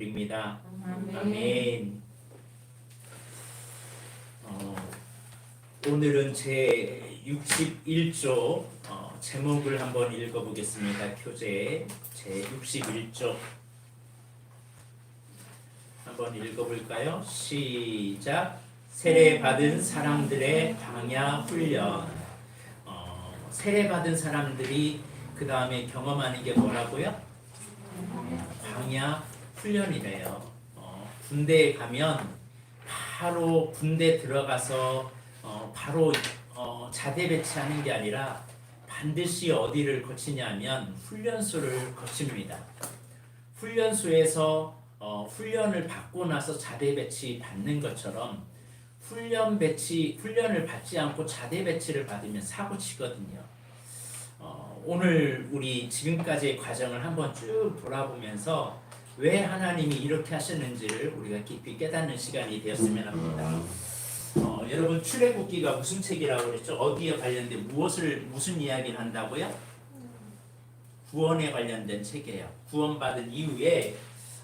드립니다. 아멘. 오늘은 제 61조 제목을 한번 읽어보겠습니다. 교재 제 61조 한번 읽어볼까요? 시작. 세례받은 사람들의 광야 훈련. 세례받은 사람들이 그 다음에 경험하는 게 뭐라고요? 광야 훈련이래요. 군대에 가면 바로 군대 들어가서 바로 자대 배치하는 게 아니라 반드시 어디를 거치냐면 훈련소를 거칩니다. 훈련소에서 훈련을 받고 나서 자대 배치 받는 것처럼 훈련을 받지 않고 자대 배치를 받으면 사고 치거든요. 오늘 우리 지금까지의 과정을 한번 쭉 돌아보면서 왜 하나님이 이렇게 하셨는지를 우리가 깊이 깨닫는 시간이 되었으면 합니다. 여러분 출애굽기가 무슨 책이라고 그랬죠? 어디에 관련된 무슨 이야기를 한다고요? 구원에 관련된 책이에요. 구원받은 이후에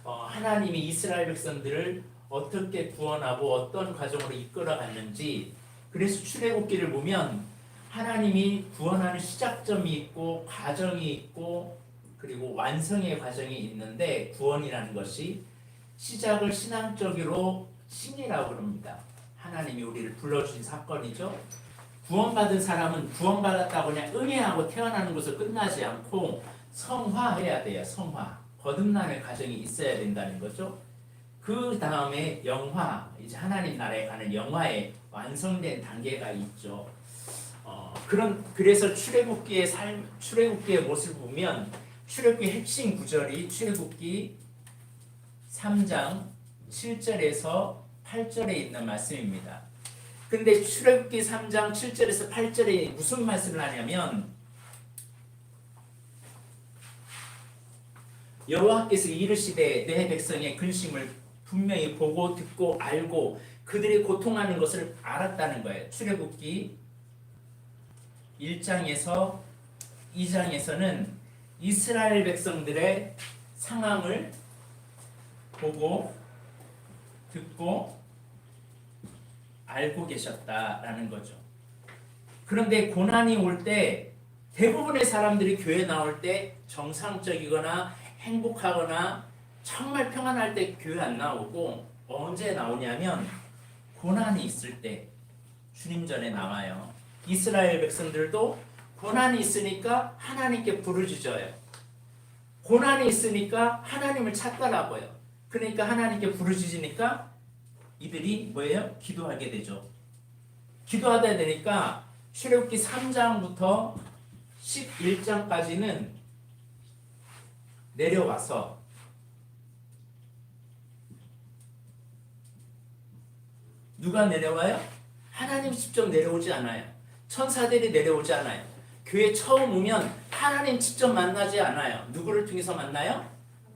하나님이 이스라엘 백성들을 어떻게 구원하고 어떤 과정으로 이끌어갔는지, 그래서 출애굽기를 보면 하나님이 구원하는 시작점이 있고 과정이 있고 그리고 완성의 과정이 있는데, 구원이라는 것이 시작을 신앙적으로 신이라고 그럽니다. 하나님이 우리를 불러주신 사건이죠. 구원받은 사람은 구원받았다고 그냥 은혜하고 태어나는 것을 끝나지 않고 성화해야 돼요. 성화. 거듭나는 과정이 있어야 된다는 거죠. 그 다음에 영화, 이제 하나님 나라에 가는 영화의 완성된 단계가 있죠. 그래서 출애굽기의 모습을 보면 출애굽기 핵심 구절이 출애굽기 3장 7절에서 8절에 있는 말씀입니다. 근데 출애굽기 3장 7절에서 8절에 무슨 말씀을 하냐면, 여호와께서 이르시되 내 백성의 근심을 분명히 보고 듣고 알고 그들이 고통하는 것을 알았다는 거예요. 출애굽기 1장에서 2장에서는 이스라엘 백성들의 상황을 보고 듣고 알고 계셨다라는 거죠. 그런데 고난이 올 때 대부분의 사람들이 교회 나올 때 정상적이거나 행복하거나 정말 평안할 때 교회 안 나오고, 언제 나오냐면 고난이 있을 때 주님 전에 나와요. 이스라엘 백성들도 고난이 있으니까 하나님께 부르짖어요. 고난이 있으니까 하나님을 찾더라고요. 그러니까 하나님께 부르짖으니까 이들이 뭐예요? 기도하게 되죠. 기도하다 되니까 출애굽기 3장부터 11장까지는 내려와서 누가 내려와요? 하나님 직접 내려오지 않아요. 천사들이 내려오지 않아요. 교회 처음 오면 하나님 직접 만나지 않아요. 누구를 통해서 만나요?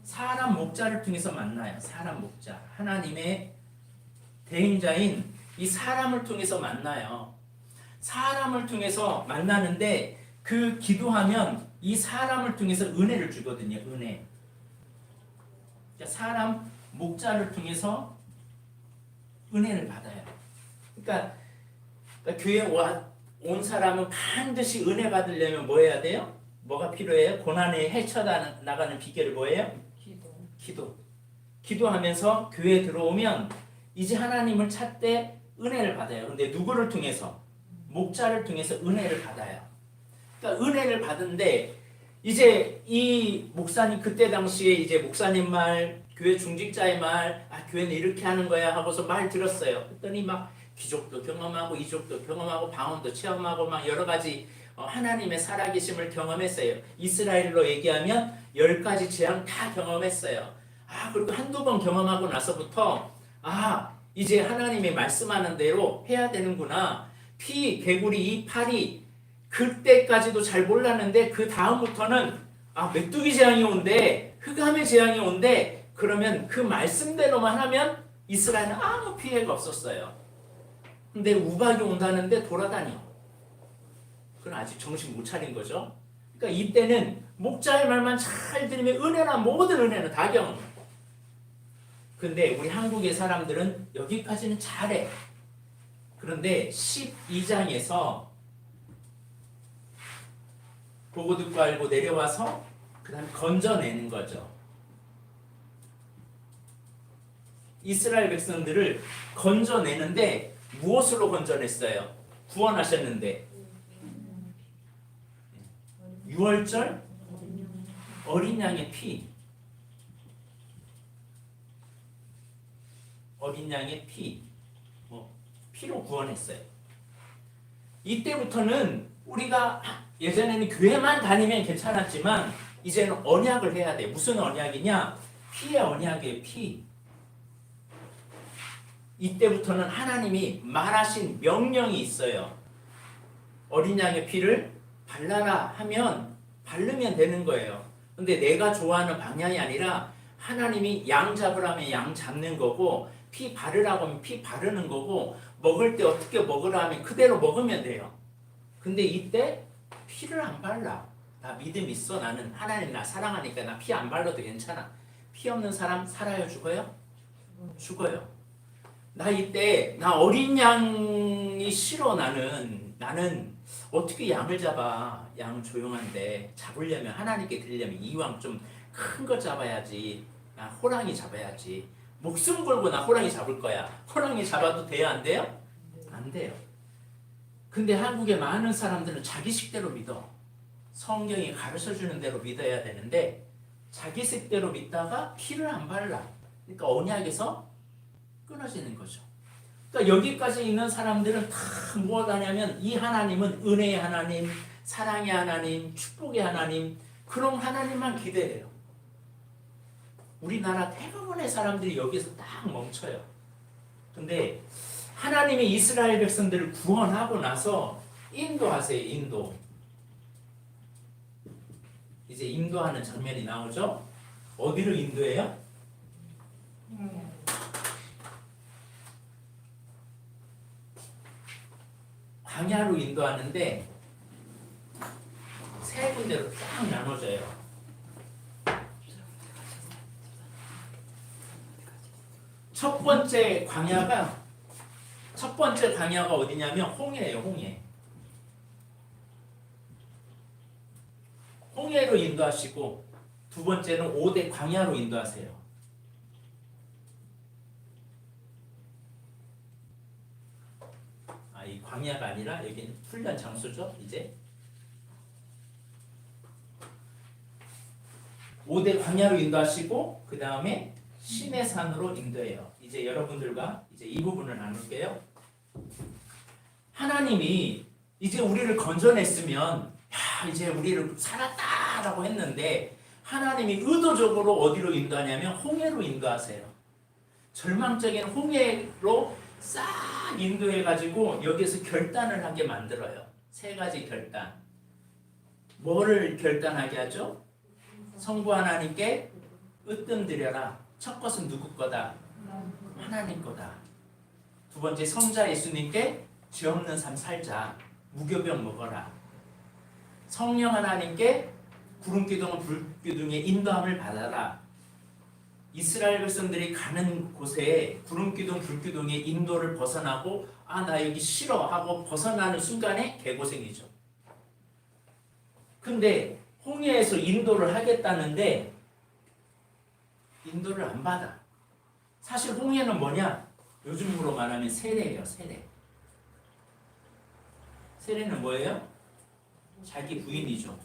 사람 목자를 통해서 만나요. 사람 목자. 하나님의 대행자인 이 사람을 통해서 만나요. 사람을 통해서 만나는데, 그 기도하면 이 사람을 통해서 은혜를 주거든요. 은혜. 그러니까 사람 목자를 통해서 은혜를 받아요. 그러니까 교회 온 사람은 반드시 은혜 받으려면 뭐 해야 돼요? 뭐가 필요해요? 고난에 헤쳐나가는 비결이 뭐예요? 기도. 기도하면서 교회에 들어오면 이제 하나님을 찾되 은혜를 받아요. 그런데 누구를 통해서? 목자를 통해서 은혜를 받아요. 그러니까 은혜를 받은데, 이제 이 목사님, 그때 당시에 이제 목사님 말, 교회 중직자의 말, 교회는 이렇게 하는 거야 하고서 말 들었어요. 그랬더니 막 기적도 경험하고 이적도 경험하고 방언도 체험하고 막 여러 가지 하나님의 살아계심을 경험했어요. 이스라엘로 얘기하면 10가지 재앙 다 경험했어요. 그리고 한두 번 경험하고 나서부터 이제 하나님이 말씀하는 대로 해야 되는구나. 개구리 이 팔이, 그때까지도 잘 몰랐는데 그 다음부터는 메뚜기 재앙이 온대, 흑암의 재앙이 온대. 그러면 그 말씀대로만 하면 이스라엘은 아무 피해가 없었어요. 근데 우박이 온다는데 돌아다녀. 그건 아직 정신 못 차린 거죠. 그러니까 이때는 목자의 말만 잘 들으면 은혜나 모든 은혜는 다 경험해요. 근데 우리 한국의 사람들은 여기까지는 잘해. 그런데 12장에서 보고 듣고 알고 내려와서 그 다음에 건져내는 거죠. 이스라엘 백성들을 건져내는데 무엇으로 건져냈어요? 구원하셨는데 유월절 어린 양의 피, 어린 양의 피, 피로 구원했어요. 이때부터는 우리가 예전에는 교회만 다니면 괜찮았지만 이제는 언약을 해야 돼. 무슨 언약이냐? 피의 언약이에요. 피. 이때부터는 하나님이 말하신 명령이 있어요. 어린 양의 피를 발라라 하면 바르면 되는 거예요. 근데 내가 좋아하는 방향이 아니라 하나님이 양 잡으라면 양 잡는 거고 피 바르라고 하면 피 바르는 거고 먹을 때 어떻게 먹으라 하면 그대로 먹으면 돼요. 근데 이때 피를 안 발라. 나 믿음 있어. 나는 하나님 나 사랑하니까 나 피 안 발라도 괜찮아. 피 없는 사람 살아요? 죽어요? 죽어요. 나 이때 나 어린 양이 싫어. 나는 어떻게 양을 잡아. 양 조용한데 잡으려면 하나님께 드리려면 이왕 좀 큰 거 잡아야지. 나 호랑이 잡아야지. 목숨 걸고 나 호랑이 잡을 거야. 호랑이 잡아도 돼요? 안 돼요? 안 돼요. 근데 한국의 많은 사람들은 자기식대로 믿어. 성경이 가르쳐주는 대로 믿어야 되는데 자기식대로 믿다가 피를 안 발라. 그러니까 언약에서 끊어지는 거죠. 그러니까 여기까지 있는 사람들은 다 무엇 하냐면 이 하나님은 은혜의 하나님, 사랑의 하나님, 축복의 하나님, 그런 하나님만 기대해요. 우리나라 대부분의 사람들이 여기서 딱 멈춰요. 근데 하나님이 이스라엘 백성들을 구원하고 나서 인도하세요. 인도. 이제 인도하는 장면이 나오죠. 어디로 인도해요? 광야로 인도하는데 세 군데로 딱 나눠져요. 첫 번째 광야가 어디냐면 홍해예요. 홍해로 인도하시고 두 번째는 5대 광야로 인도하세요. 이 광야가 아니라 여기는 훈련 장소죠. 이제 5대 광야로 인도하시고 그 다음에 시내산으로 인도해요. 이제 여러분들과 이제 이 부분을 나눌게요. 하나님이 이제 우리를 건져냈으면 이제 우리를 살았다라고 했는데 하나님이 의도적으로 어디로 인도하냐면 홍해로 인도하세요. 절망적인 홍해로 싹 인도해가지고 여기서 결단을 하게 만들어요. 세 가지 결단. 뭐를 결단하게 하죠? 성부 하나님께 으뜸 드려라. 첫 것은 누구 거다? 하나님 거다. 두 번째 성자 예수님께 죄 없는 삶 살자. 무교병 먹어라. 성령 하나님께 구름기둥은 불기둥의 인도함을 받아라. 이스라엘 백성들이 가는 곳에 구름기둥 불기둥의 인도를 벗어나고 나 여기 싫어 하고 벗어나는 순간에 개고생이죠. 근데 홍해에서 인도를 하겠다는데 인도를 안 받아. 사실 홍해는 뭐냐? 요즘으로 말하면 세례예요. 세례는 뭐예요? 자기 부인이죠.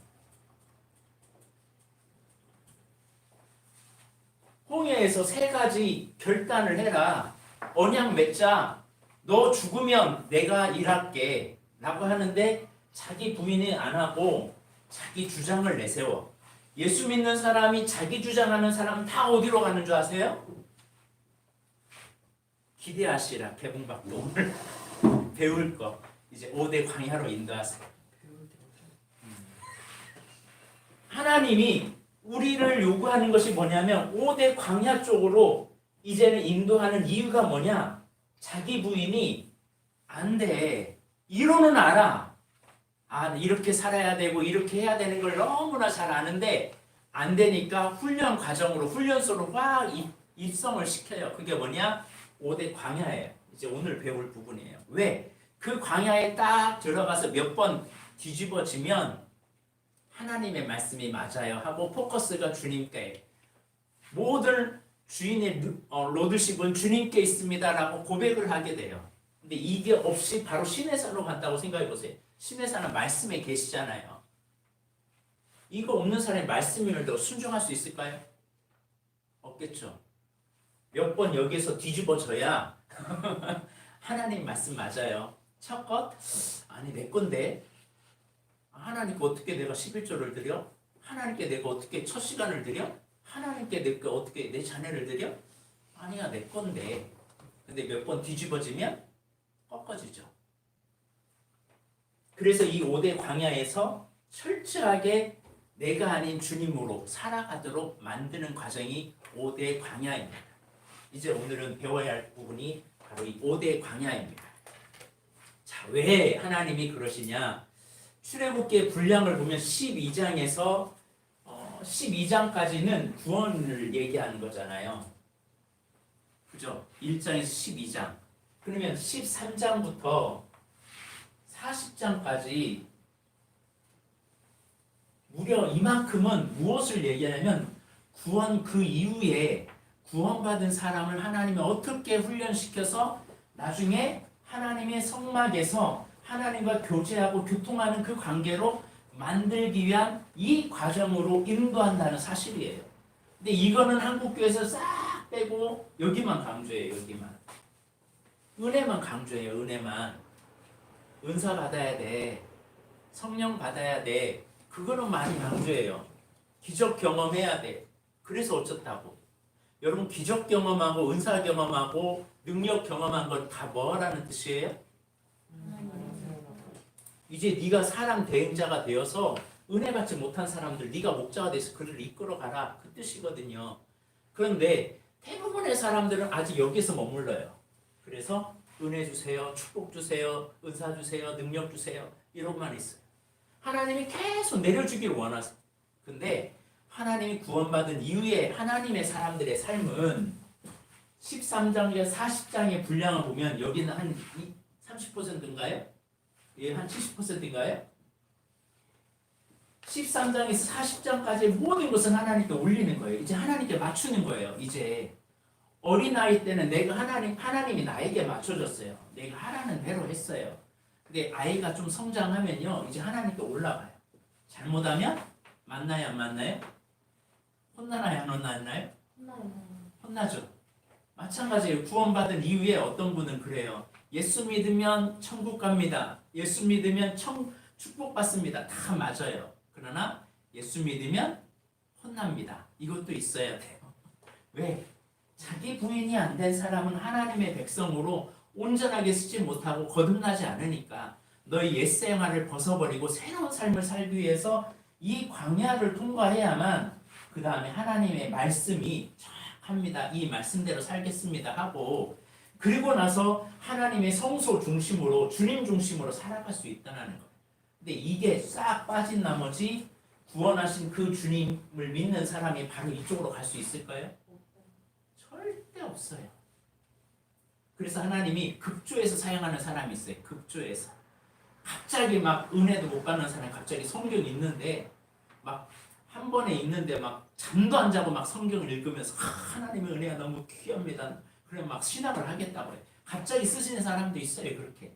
홍해에서 세 가지 결단을 해라. 언약 맺자. 너 죽으면 내가 일할게 라고 하는데 자기 부인이 안 하고 자기 주장을 내세워. 예수 믿는 사람이 자기 주장하는 사람은 다 어디로 가는 줄 아세요? 기대하시라. 개봉박도 오늘 배울 거 이제 5대 광야로 인도하세요. 하나님이 우리를 요구하는 것이 뭐냐면 5대 광야 쪽으로 이제는 인도하는 이유가 뭐냐? 자기 부인이 안 돼. 이론은 알아. 이렇게 살아야 되고 이렇게 해야 되는 걸 너무나 잘 아는데 안 되니까 훈련 과정으로 훈련소로 확 입성을 시켜요. 그게 뭐냐? 5대 광야예요. 이제 오늘 배울 부분이에요. 왜? 그 광야에 딱 들어가서 몇 번 뒤집어지면 하나님의 말씀이 맞아요 하고 포커스가 주님께, 모든 주인의 로드십은 주님께 있습니다라고 고백을 하게 돼요. 근데 이게 없이 바로 시내산으로 간다고 생각해 보세요. 시내산은 말씀에 계시잖아요. 이거 없는 사람이 말씀을 더 순종할 수 있을까요? 없겠죠. 몇 번 여기에서 뒤집어져야 하나님 말씀 맞아요. 첫 것, 아니 내 건데 하나님께 어떻게 내가 11조를 드려? 하나님께 내가 어떻게 첫 시간을 드려? 하나님께 내가 어떻게 내 자녀를 드려? 아니야 내 건데. 근데 몇 번 뒤집어지면 꺾어지죠. 그래서 이 5대 광야에서 철저하게 내가 아닌 주님으로 살아가도록 만드는 과정이 5대 광야입니다. 이제 오늘은 배워야 할 부분이 바로 이 5대 광야입니다. 자, 왜 하나님이 그러시냐? 출애굽기의 분량을 보면 12장에서 12장까지는 구원을 얘기하는 거잖아요. 그죠? 1장에서 12장. 그러면 13장부터 40장까지 무려 이만큼은 무엇을 얘기하냐면 구원 그 이후에 구원받은 사람을 하나님이 어떻게 훈련시켜서 나중에 하나님의 성막에서 하나님과 교제하고 교통하는 그 관계로 만들기 위한 이 과정으로 인도한다는 사실이에요. 근데 이거는 한국교회에서 싹 빼고 여기만 강조해요. 여기만. 은혜만 강조해요. 은혜만. 은사 받아야 돼. 성령 받아야 돼. 그거는 많이 강조해요. 기적 경험해야 돼. 그래서 어쩌다고. 여러분 기적 경험하고 은사 경험하고 능력 경험한 건 다 뭐라는 뜻이에요? 이제 네가 사람 대행자가 되어서 은혜 받지 못한 사람들 네가 목자가 돼서 그를 이끌어가라 그 뜻이거든요. 그런데 대부분의 사람들은 아직 여기서 머물러요. 그래서 은혜 주세요, 축복 주세요, 은사 주세요, 능력 주세요 이런만 있어요. 하나님이 계속 내려주기를 원하세요. 근데 하나님이 구원받은 이후에 하나님의 사람들의 삶은 13장에서 40장의 분량을 보면 여기는 한 30%인가요? 예, 한 70%인가요? 13장에서 40장까지 모든 것은 하나님께 올리는 거예요. 이제 하나님께 맞추는 거예요. 이제 어린아이 때는 내가 하나님이 나에게 맞춰줬어요. 내가 하라는 대로 했어요. 근데 아이가 좀 성장하면요, 이제 하나님께 올라가요. 잘못하면 만나요, 안 만나요? 혼나나요, 안 혼나나요? 혼나죠. 마찬가지예요. 구원받은 이후에 어떤 분은 그래요. 예수 믿으면 천국 갑니다. 예수 믿으면 축복받습니다. 다 맞아요. 그러나 예수 믿으면 혼납니다. 이것도 있어야 돼요. 왜? 자기 부인이 안 된 사람은 하나님의 백성으로 온전하게 쓰지 못하고 거듭나지 않으니까 너희 옛 생활을 벗어버리고 새로운 삶을 살기 위해서 이 광야를 통과해야만 그 다음에 하나님의 말씀이 합니다. 이 말씀대로 살겠습니다 하고, 그리고 나서 하나님의 성소 중심으로 주님 중심으로 살아갈 수 있다는 거예요. 근데 이게 싹 빠진 나머지 구원하신 그 주님을 믿는 사람이 바로 이쪽으로 갈 수 있을까요? 절대 없어요. 그래서 하나님이 급조해서 사용하는 사람이 있어요. 급조해서. 갑자기 막 은혜도 못 받는 사람이 갑자기 성경 읽는데 막 한 번에 읽는데 막 잠도 안 자고 막 성경을 읽으면서 하나님의 은혜가 너무 귀합니다. 그래 막 신학을 하겠다고 해요. 갑자기 쓰시는 사람도 있어요. 그렇게.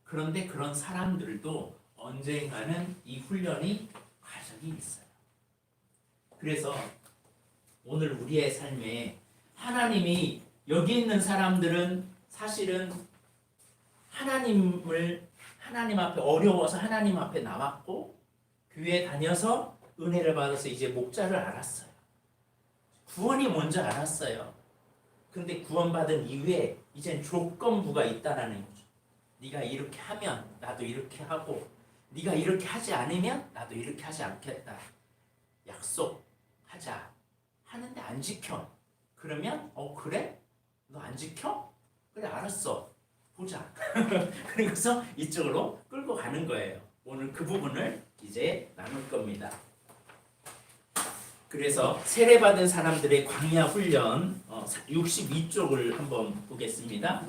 그런데 그런 사람들도 언젠가는 이 훈련이 과정이 있어요. 그래서 오늘 우리의 삶에 하나님이 여기 있는 사람들은 사실은 하나님 앞에 어려워서 하나님 앞에 나왔고 교회 다녀서 은혜를 받아서 이제 목자를 알았어요. 구원이 뭔지 알았어요. 근데 구원받은 이후에 이젠 조건부가 있다라는 거죠. 네가 이렇게 하면 나도 이렇게 하고 네가 이렇게 하지 않으면 나도 이렇게 하지 않겠다. 약속하자. 하는데 안 지켜. 그러면 그래? 너 안 지켜? 그래 알았어. 보자. 그래서 이쪽으로 끌고 가는 거예요. 오늘 그 부분을 이제 나눌 겁니다. 그래서 세례받은 사람들의 광야 훈련 62쪽을 한번 보겠습니다.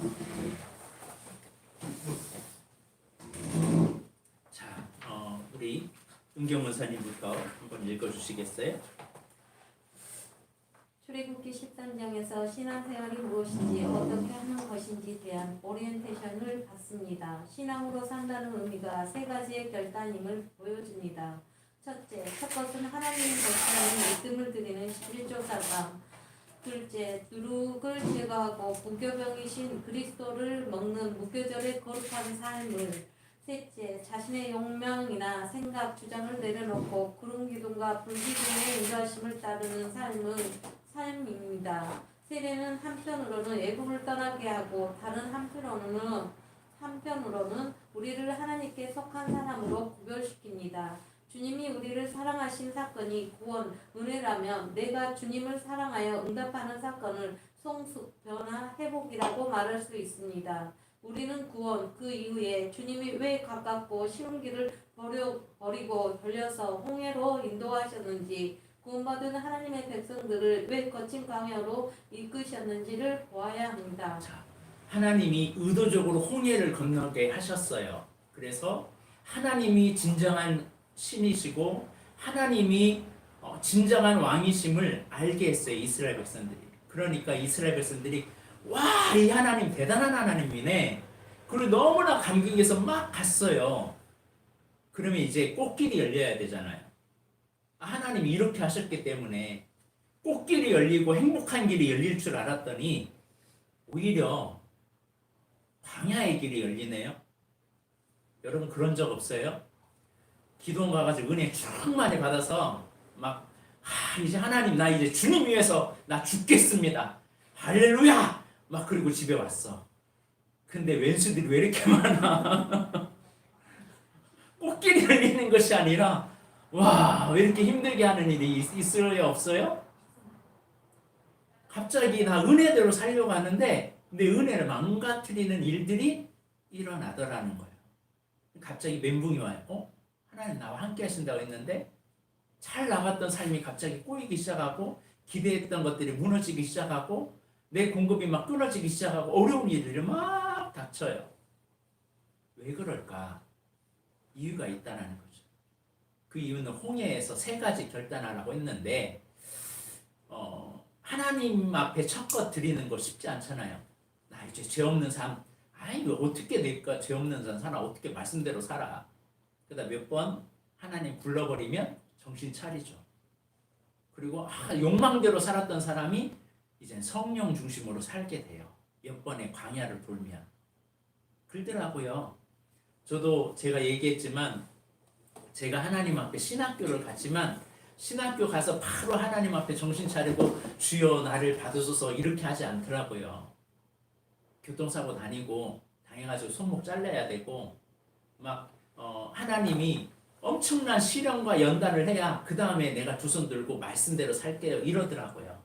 자, 우리 은경 원사님부터 한번 읽어주시겠어요? 출애굽기 13장에서 신앙생활이 무엇인지 어떻게 하는 것인지에 대한 오리엔테이션을 받습니다. 신앙으로 산다는 의미가 세 가지의 결단임을 보여줍니다. 첫째, 첫 것은 하나님을 거치하는 믿음을 드리는 11조 사상. 둘째, 누룩을 제거하고 무교병이신 그리스도를 먹는 무교절의 거룩한 삶을. 셋째, 자신의 욕망이나 생각, 주장을 내려놓고 구름 기둥과 불 기둥의 인도하심을 따르는 삶입니다. 세례는 한편으로는 애굽을 떠나게 하고 다른 한편으로는 우리를 하나님께 속한 사람으로 구별시킵니다. 주님이 우리를 사랑하신 사건이 구원, 은혜라면 내가 주님을 사랑하여 응답하는 사건을 성숙, 변화, 회복이라고 말할 수 있습니다. 우리는 구원, 그 이후에 주님이 왜 가깝고 쉬운 길을 버리고 돌려서 홍해로 인도하셨는지, 구원받은 하나님의 백성들을 왜 거친 광야로 이끄셨는지를 보아야 합니다. 자, 하나님이 의도적으로 홍해를 건너게 하셨어요. 그래서 하나님이 진정한 신이시고 하나님이 진정한 왕이심을 알게 했어요. 이스라엘 백성들이. 그러니까 이스라엘 백성들이 와, 이 하나님 대단한 하나님이네. 그리고 너무나 감격해서 막 갔어요. 그러면 이제 꽃길이 열려야 되잖아요. 하나님이 이렇게 하셨기 때문에 꽃길이 열리고 행복한 길이 열릴 줄 알았더니 오히려 광야의 길이 열리네요. 여러분 그런 적 없어요? 기도원 가가지고 은혜 쭉 많이 받아서 막 이제 하나님 나 이제 주님 위해서 나 죽겠습니다. 할렐루야! 막 그리고 집에 왔어. 근데 왼수들이 왜 이렇게 많아? 꽃길이 열리는 것이 아니라 와, 왜 이렇게 힘들게 하는 일이 있어요? 없어요? 갑자기 다 은혜대로 살려고 하는데 내 은혜를 망가뜨리는 일들이 일어나더라는 거예요. 갑자기 멘붕이 와요. 하나님 나와 함께 하신다고 했는데 잘 나갔던 삶이 갑자기 꼬이기 시작하고 기대했던 것들이 무너지기 시작하고 내 공급이 막 끊어지기 시작하고 어려운 일들이 막 닥쳐요. 왜 그럴까? 이유가 있다는 거죠. 그 이유는 홍해에서 세 가지 결단하라고 했는데 하나님 앞에 첫것 드리는 거 쉽지 않잖아요. 나 이제 죄 없는 삶, 이거 어떻게 될까? 죄 없는 삶 살아. 어떻게 말씀대로 살아. 그러다 몇 번 하나님 불러버리면 정신 차리죠. 그리고 욕망대로 살았던 사람이 이제 성령 중심으로 살게 돼요. 몇 번의 광야를 돌면. 그러더라고요. 저도 제가 얘기했지만 제가 하나님 앞에 신학교를 갔지만 신학교 가서 바로 하나님 앞에 정신 차리고 주여 나를 받으소서 이렇게 하지 않더라고요. 교통사고 당해가지고 손목 잘라야 되고 막 하나님이 엄청난 시련과 연단을 해야 그 다음에 내가 두 손 들고 말씀대로 살게요 이러더라고요.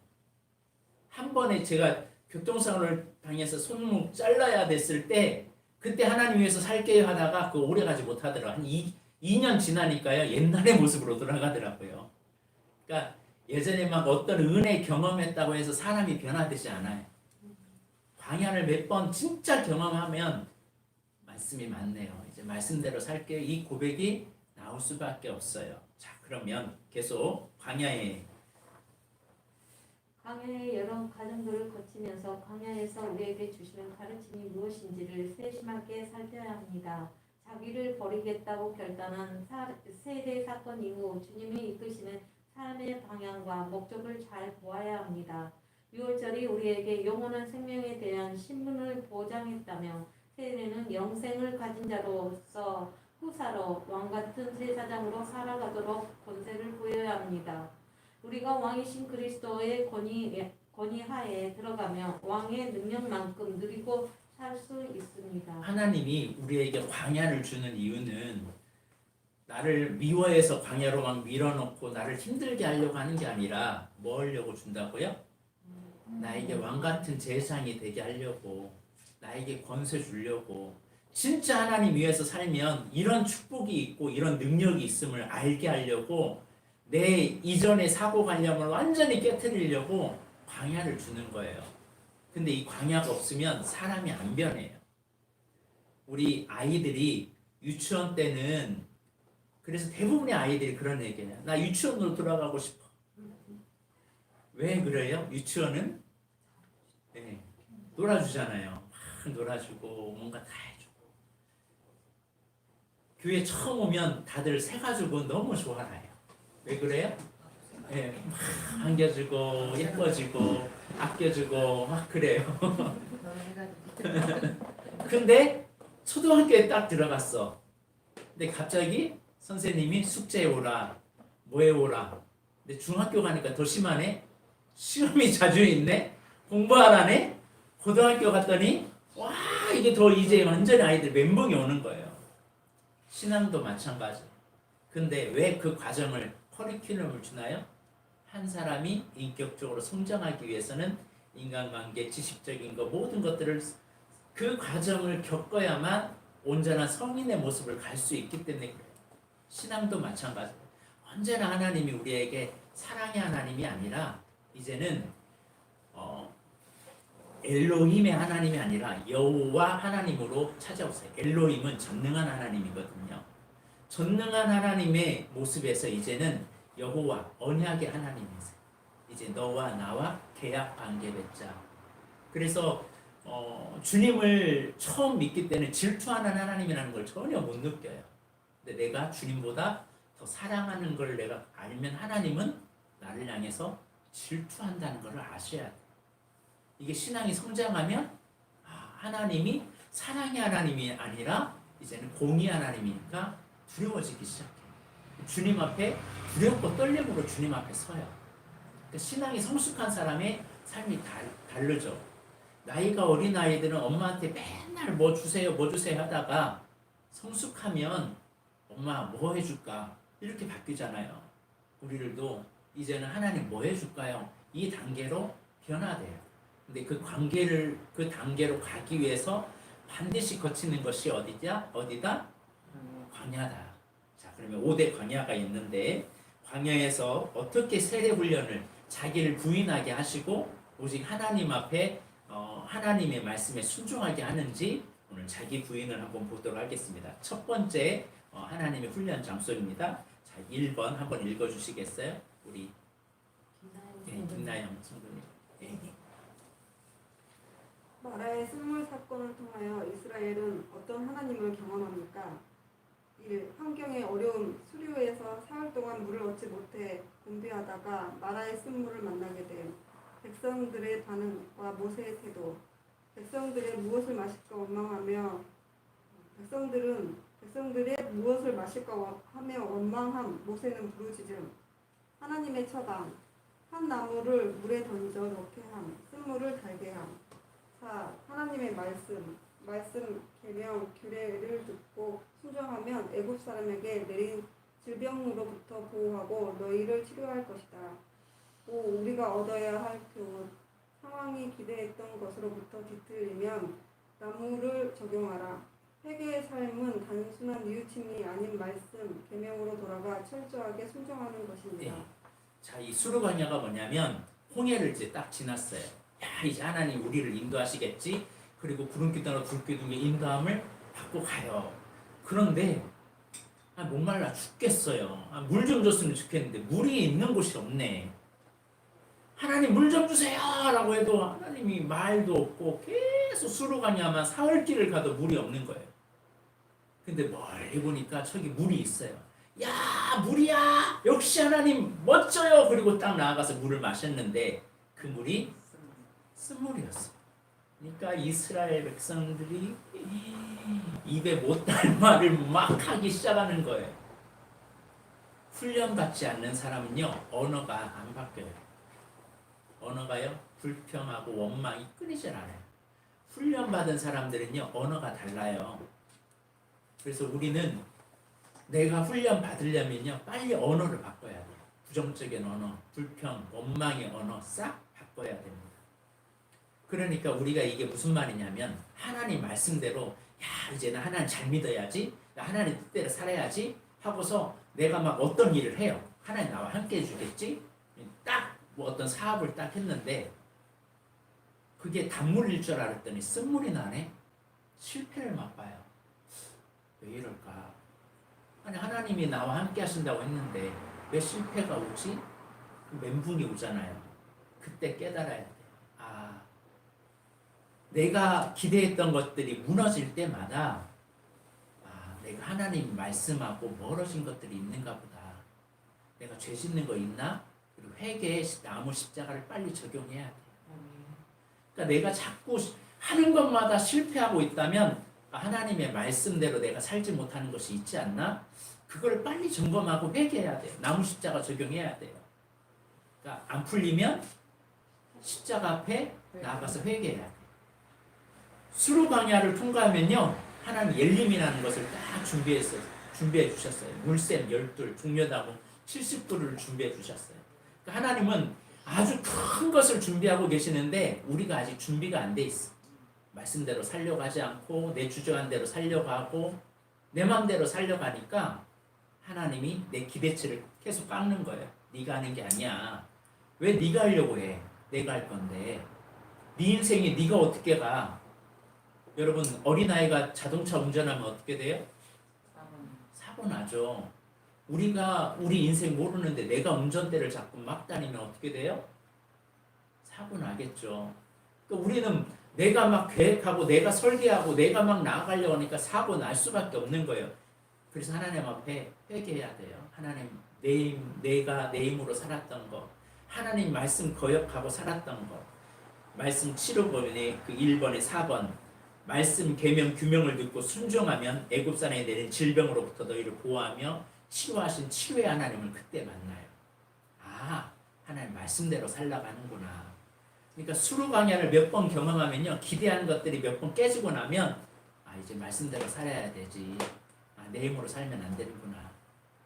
한 번에 제가 교통사고를 당해서 손목 잘라야 됐을 때 그때 하나님 위해서 살게요 하다가 그거 오래가지 못하더라고요. 한 2년 지나니까요 옛날의 모습으로 돌아가더라고요. 그러니까 예전에 막 어떤 은혜 경험했다고 해서 사람이 변화되지 않아요. 광야를 몇 번 진짜 경험하면 말씀이 맞네요. 이제 말씀대로 살게요. 이 고백이 나올 수밖에 없어요. 자, 그러면 계속 광야의 여러 과정들을 거치면서 광야에서 우리에게 주시는 가르침이 무엇인지를 세심하게 살펴야 합니다. 자기를 버리겠다고 결단한 세례 사건 이후 주님이 이끄시는 삶의 방향과 목적을 잘 보아야 합니다. 6월절이 우리에게 영원한 생명에 대한 신분을 보장했다며 세례는 영생을 가진 자로서 후사로 왕같은 제사장으로 살아가도록 권세를 부여야 합니다. 우리가 왕이신 그리스도의 권위하에 들어가며 왕의 능력만큼 누리고 살 수 있습니다. 하나님이 우리에게 광야를 주는 이유는 나를 미워해서 광야로 막 밀어넣고 나를 힘들게 하려고 하는 게 아니라 뭐 하려고 준다고요? 나에게 왕같은 제사장이 되게 하려고, 나에게 권세 주려고. 진짜 하나님 위해서 살면 이런 축복이 있고 이런 능력이 있음을 알게 하려고 내 이전의 사고관념을 완전히 깨트리려고 광야를 주는 거예요. 근데 이 광야가 없으면 사람이 안 변해요. 우리 아이들이 유치원 때는 그래서 대부분의 아이들이 그런 얘기해요. 나 유치원으로 돌아가고 싶어. 왜 그래요? 유치원은 네, 놀아주잖아요. 막 놀아주고 뭔가 다 해주고. 교회 처음 오면 다들 새가지고 너무 좋아해요. 왜 그래요? 네, 막 안겨주고 예뻐지고 아껴주고 막 그래요. 근데 초등학교에 딱 들어갔어. 근데 갑자기 선생님이 숙제해 오라, 뭐해 오라. 근데 중학교 가니까 더 심하네. 시험이 자주 있네. 공부하라네. 고등학교 갔더니 와 이게 더 이제 완전히 아이들 멘붕이 오는 거예요. 신앙도 마찬가지. 근데 왜 그 과정을 커리큘럼을 주나요? 한 사람이 인격적으로 성장하기 위해서는 인간관계, 지식적인 거 모든 것들을 그 과정을 겪어야만 온전한 성인의 모습을 갈 수 있기 때문에 그래요. 신앙도 마찬가지예요. 언제나 하나님이 우리에게 사랑의 하나님이 아니라 이제는 엘로힘의 하나님이 아니라 여호와 하나님으로 찾아오세요. 엘로힘은 전능한 하나님이거든요. 전능한 하나님의 모습에서 이제는 여호와 언약의 하나님이세요. 이제 너와 나와 계약 관계 맺자. 그래서 주님을 처음 믿기 때는 질투하는 하나님이라는 걸 전혀 못 느껴요. 근데 내가 주님보다 더 사랑하는 걸 내가 알면 하나님은 나를 향해서 질투한다는 걸 아셔야 돼. 이게 신앙이 성장하면 하나님이 사랑의 하나님이 아니라 이제는 공의 하나님이니까 두려워지기 시작해요. 주님 앞에 두렵고 떨림으로 주님 앞에 서요. 그러니까 신앙이 성숙한 사람의 삶이 다르죠. 나이가 어린 아이들은 엄마한테 맨날 뭐 주세요 뭐 주세요 하다가 성숙하면 엄마 뭐 해줄까 이렇게 바뀌잖아요. 우리들도 이제는 하나님 뭐 해줄까요? 이 단계로 변화돼요. 근데 그 관계를 그 단계로 가기 위해서 반드시 거치는 것이 어디다? 광야다. 자, 그러면 5대 광야가 있는데 광야에서 어떻게 세례 훈련을 자기를 부인하게 하시고 오직 하나님 앞에 하나님의 말씀에 순종하게 하는지 오늘 자기 부인을 한번 보도록 하겠습니다. 첫 번째 하나님의 훈련 장소입니다. 자, 1번 한번 읽어주시겠어요? 우리 김나영 성도님. 마라의 쓴물 사건을 통하여 이스라엘은 어떤 하나님을 경험합니까? 1. 환경의 어려움, 수류에서 사흘 동안 물을 얻지 못해 곤비하다가 마라의 쓴물을 만나게 됨. 백성들의 반응과 모세의 태도. 백성들의 무엇을 마실까 원망하며 백성들의 무엇을 마실까 하며 원망함. 모세는 부르짖음. 하나님의 처방. 한 나무를 물에 던져 넣게 함. 쓴물을 달게 함. 4. 하나님의 말씀 계명 규례를 듣고 순종하면 애굽 사람에게 내린 질병으로부터 보호하고 너희를 치료할 것이다. 5. 우리가 얻어야 할 교훈. 상황이 기대했던 것으로부터 뒤틀리면 나무를 적용하라. 회개의 삶은 단순한 뉘우침이 아닌 말씀 계명으로 돌아가 철저하게 순종하는 것입니다. 네. 자, 이 수르 광야가 뭐냐면 홍해를 이제 딱 지났어요. 야, 이제 하나님 우리를 인도하시겠지. 그리고 구름 기둥으로 불 기둥의 인도함을 받고 가요. 그런데 목말라 죽겠어요. 물 좀 줬으면 좋겠는데 물이 있는 곳이 없네. 하나님 물 좀 주세요 라고 해도 하나님이 말도 없고 계속 수르 광야만 사흘길을 가도 물이 없는 거예요. 근데 멀리 보니까 저기 물이 있어요. 야, 물이야! 역시 하나님 멋져요! 그리고 딱 나아가서 물을 마셨는데 그 물이 쓴물이었어요. 그러니까 이스라엘 백성들이 입에 못달 말을 막 하기 시작하는 거예요. 훈련받지 않는 사람은요, 언어가 안 바뀌어요. 언어가요, 불평하고 원망이 끊이질 않아요. 훈련받은 사람들은요, 언어가 달라요. 그래서 우리는 내가 훈련 받으려면요, 빨리 언어를 바꿔야 돼요. 부정적인 언어, 불평, 원망의 언어 싹 바꿔야 됩니다. 그러니까 우리가 이게 무슨 말이냐면 하나님 말씀대로 야, 이제는 하나님 잘 믿어야지, 하나님 뜻대로 살아야지 하고서 내가 막 어떤 일을 해요. 하나님 나와 함께 해주겠지? 딱 뭐 어떤 사업을 딱 했는데 그게 단물일 줄 알았더니 쓴물이 나네. 실패를 맛봐요. 왜 이럴까? 아니 하나님이 나와 함께 하신다고 했는데 왜 실패가 오지? 멘붕이 오잖아요. 그때 깨달아야 돼요. 아, 내가 기대했던 것들이 무너질 때마다 아, 내가 하나님 말씀하고 멀어진 것들이 있는가 보다. 내가 죄 짓는 거 있나? 그리고 회개의 나무 십자가를 빨리 적용해야 돼요. 그러니까 내가 자꾸 하는 것마다 실패하고 있다면 하나님의 말씀대로 내가 살지 못하는 것이 있지 않나? 그걸 빨리 점검하고 회개해야 돼요. 나무 십자가 적용해야 돼요. 그러니까 안 풀리면 십자가 앞에 나아가서 회개해야 돼요. 수로 광야를 통과하면요, 하나님 엘림이라는 것을 딱 준비해 주셨어요. 물샘 12, 종려나무 70그루를 준비해 주셨어요. 그러니까 하나님은 아주 큰 것을 준비하고 계시는데 우리가 아직 준비가 안 돼 있어. 말씀대로 살려고 하지 않고 내 주저한 대로 살려고 하고 내 마음대로 살려고 하니까 하나님이 내 기대치를 계속 깎는 거예요. 네가 하는 게 아니야. 왜 네가 하려고 해? 내가 할 건데. 네 인생이 네가 어떻게 가? 여러분 어린아이가 자동차 운전하면 어떻게 돼요? 사고 나죠. 우리가 우리 인생 모르는데 내가 운전대를 잡고 막 다니면 어떻게 돼요? 사고 나겠죠. 그러니까 우리는 내가 막 계획하고 내가 설계하고 내가 막 나아가려고 하니까 사고 날 수밖에 없는 거예요. 그래서 하나님 앞에 회개해야 돼요. 하나님 내가 내 힘으로 살았던 거, 하나님 말씀 거역하고 살았던 거, 말씀 7호번에 그 1번에 4번 말씀 계명 규명을 듣고 순종하면 애굽산에 내린 질병으로부터 너희를 보호하며 치료하신 치료의 하나님을 그때 만나요. 아, 하나님 말씀대로 살아가는구나. 그러니까 수로 광야를 몇 번 경험하면요, 기대하는 것들이 몇 번 깨지고 나면 아, 이제 말씀대로 살아야 되지. 아, 내 힘으로 살면 안 되는구나.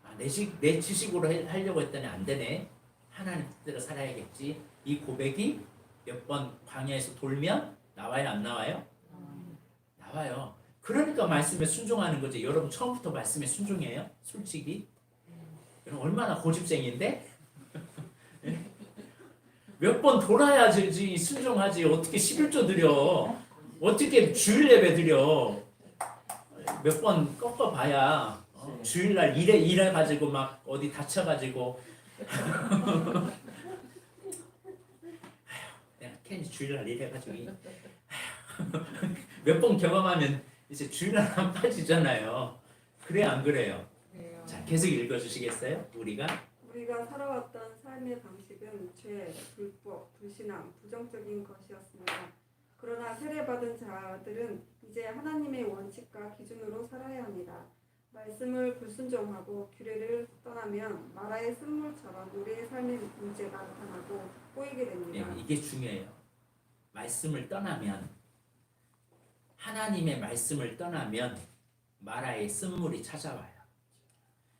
아, 내 지식으로 하려고 했더니 안 되네. 하나님 뜻대로 살아야겠지. 이 고백이 몇 번 광야에서 돌면 나와요, 안 나와요? 나와요. 그러니까 말씀에 순종하는 거지. 여러분 처음부터 말씀에 순종해요? 솔직히? 여러분 얼마나 고집쟁이인데? 몇 번 돌아야지 순종하지. 어떻게 11조 드려? 어떻게 주일 예배 드려? 몇 번 꺾어봐야 주일날 일해가지고 막 어디 다쳐가지고 내가 괜히 주일날 일해가지고 몇 번 경험하면 이제 주일날 안 빠지잖아요. 그래 안 그래요? 자 계속 읽어주시겠어요? 우리가 살아왔던 삶의 방식은 죄, 불법, 불신앙, 부정적인 것이었습니다. 그러나 세례받은 자들은 이제 하나님의 원칙과 기준으로 살아야 합니다. 말씀을 불순종하고 규례를 떠나면 마라의 쓴물처럼 우리의 삶의 문제가 나타나고 꼬이게 됩니다. 네, 이게 중요해요. 말씀을 떠나면 하나님의 말씀을 떠나면 마라의 쓴물이 찾아와요.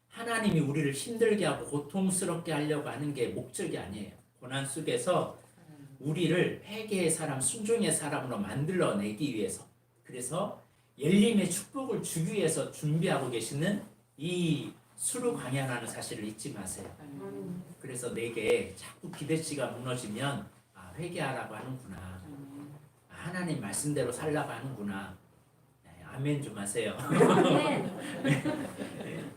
하나님이 우리를 힘들게 하고 고통스럽게 하려고 하는 게 목적이 아니에요. 고난 속에서 우리를 회개의 사람, 순종의 사람으로 만들어내기 위해서, 그래서 엘림의 축복을 주기 위해서 준비하고 계시는 이 수르 광야라는 사실을 잊지 마세요. 그래서 내게 자꾸 기대치가 무너지면 아, 회개하라고 하는구나. 하나님 말씀대로 살라고 하는구나. 네, 아멘 좀 하세요. 네,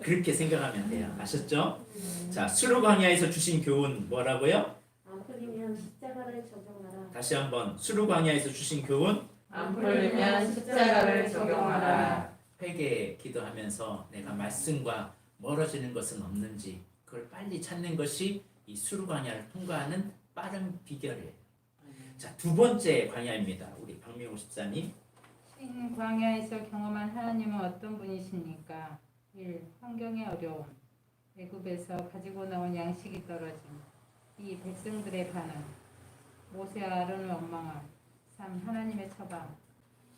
그렇게 생각하면 돼요. 아셨죠? 자, 수르 광야에서 주신 교훈 뭐라고요? 안 풀리면 십자가를 적용하라. 다시 한번 수르 광야에서 주신 교훈 안 풀리면 십자가를 적용하라. 회개 기도하면서 내가 말씀과 멀어지는 것은 없는지 그걸 빨리 찾는 것이 이 수르 광야를 통과하는 빠른 비결이에요. 자, 두 번째 광야입니다. 우리 박명호 집사님. 신 광야에서 경험한 하나님은 어떤 분이십니까? 1. 환경의 어려움. 애굽에서 가지고 나온 양식이 떨어짐. 2. 백성들의 반응. 모세와 아론의 원망함. 3. 하나님의 처방.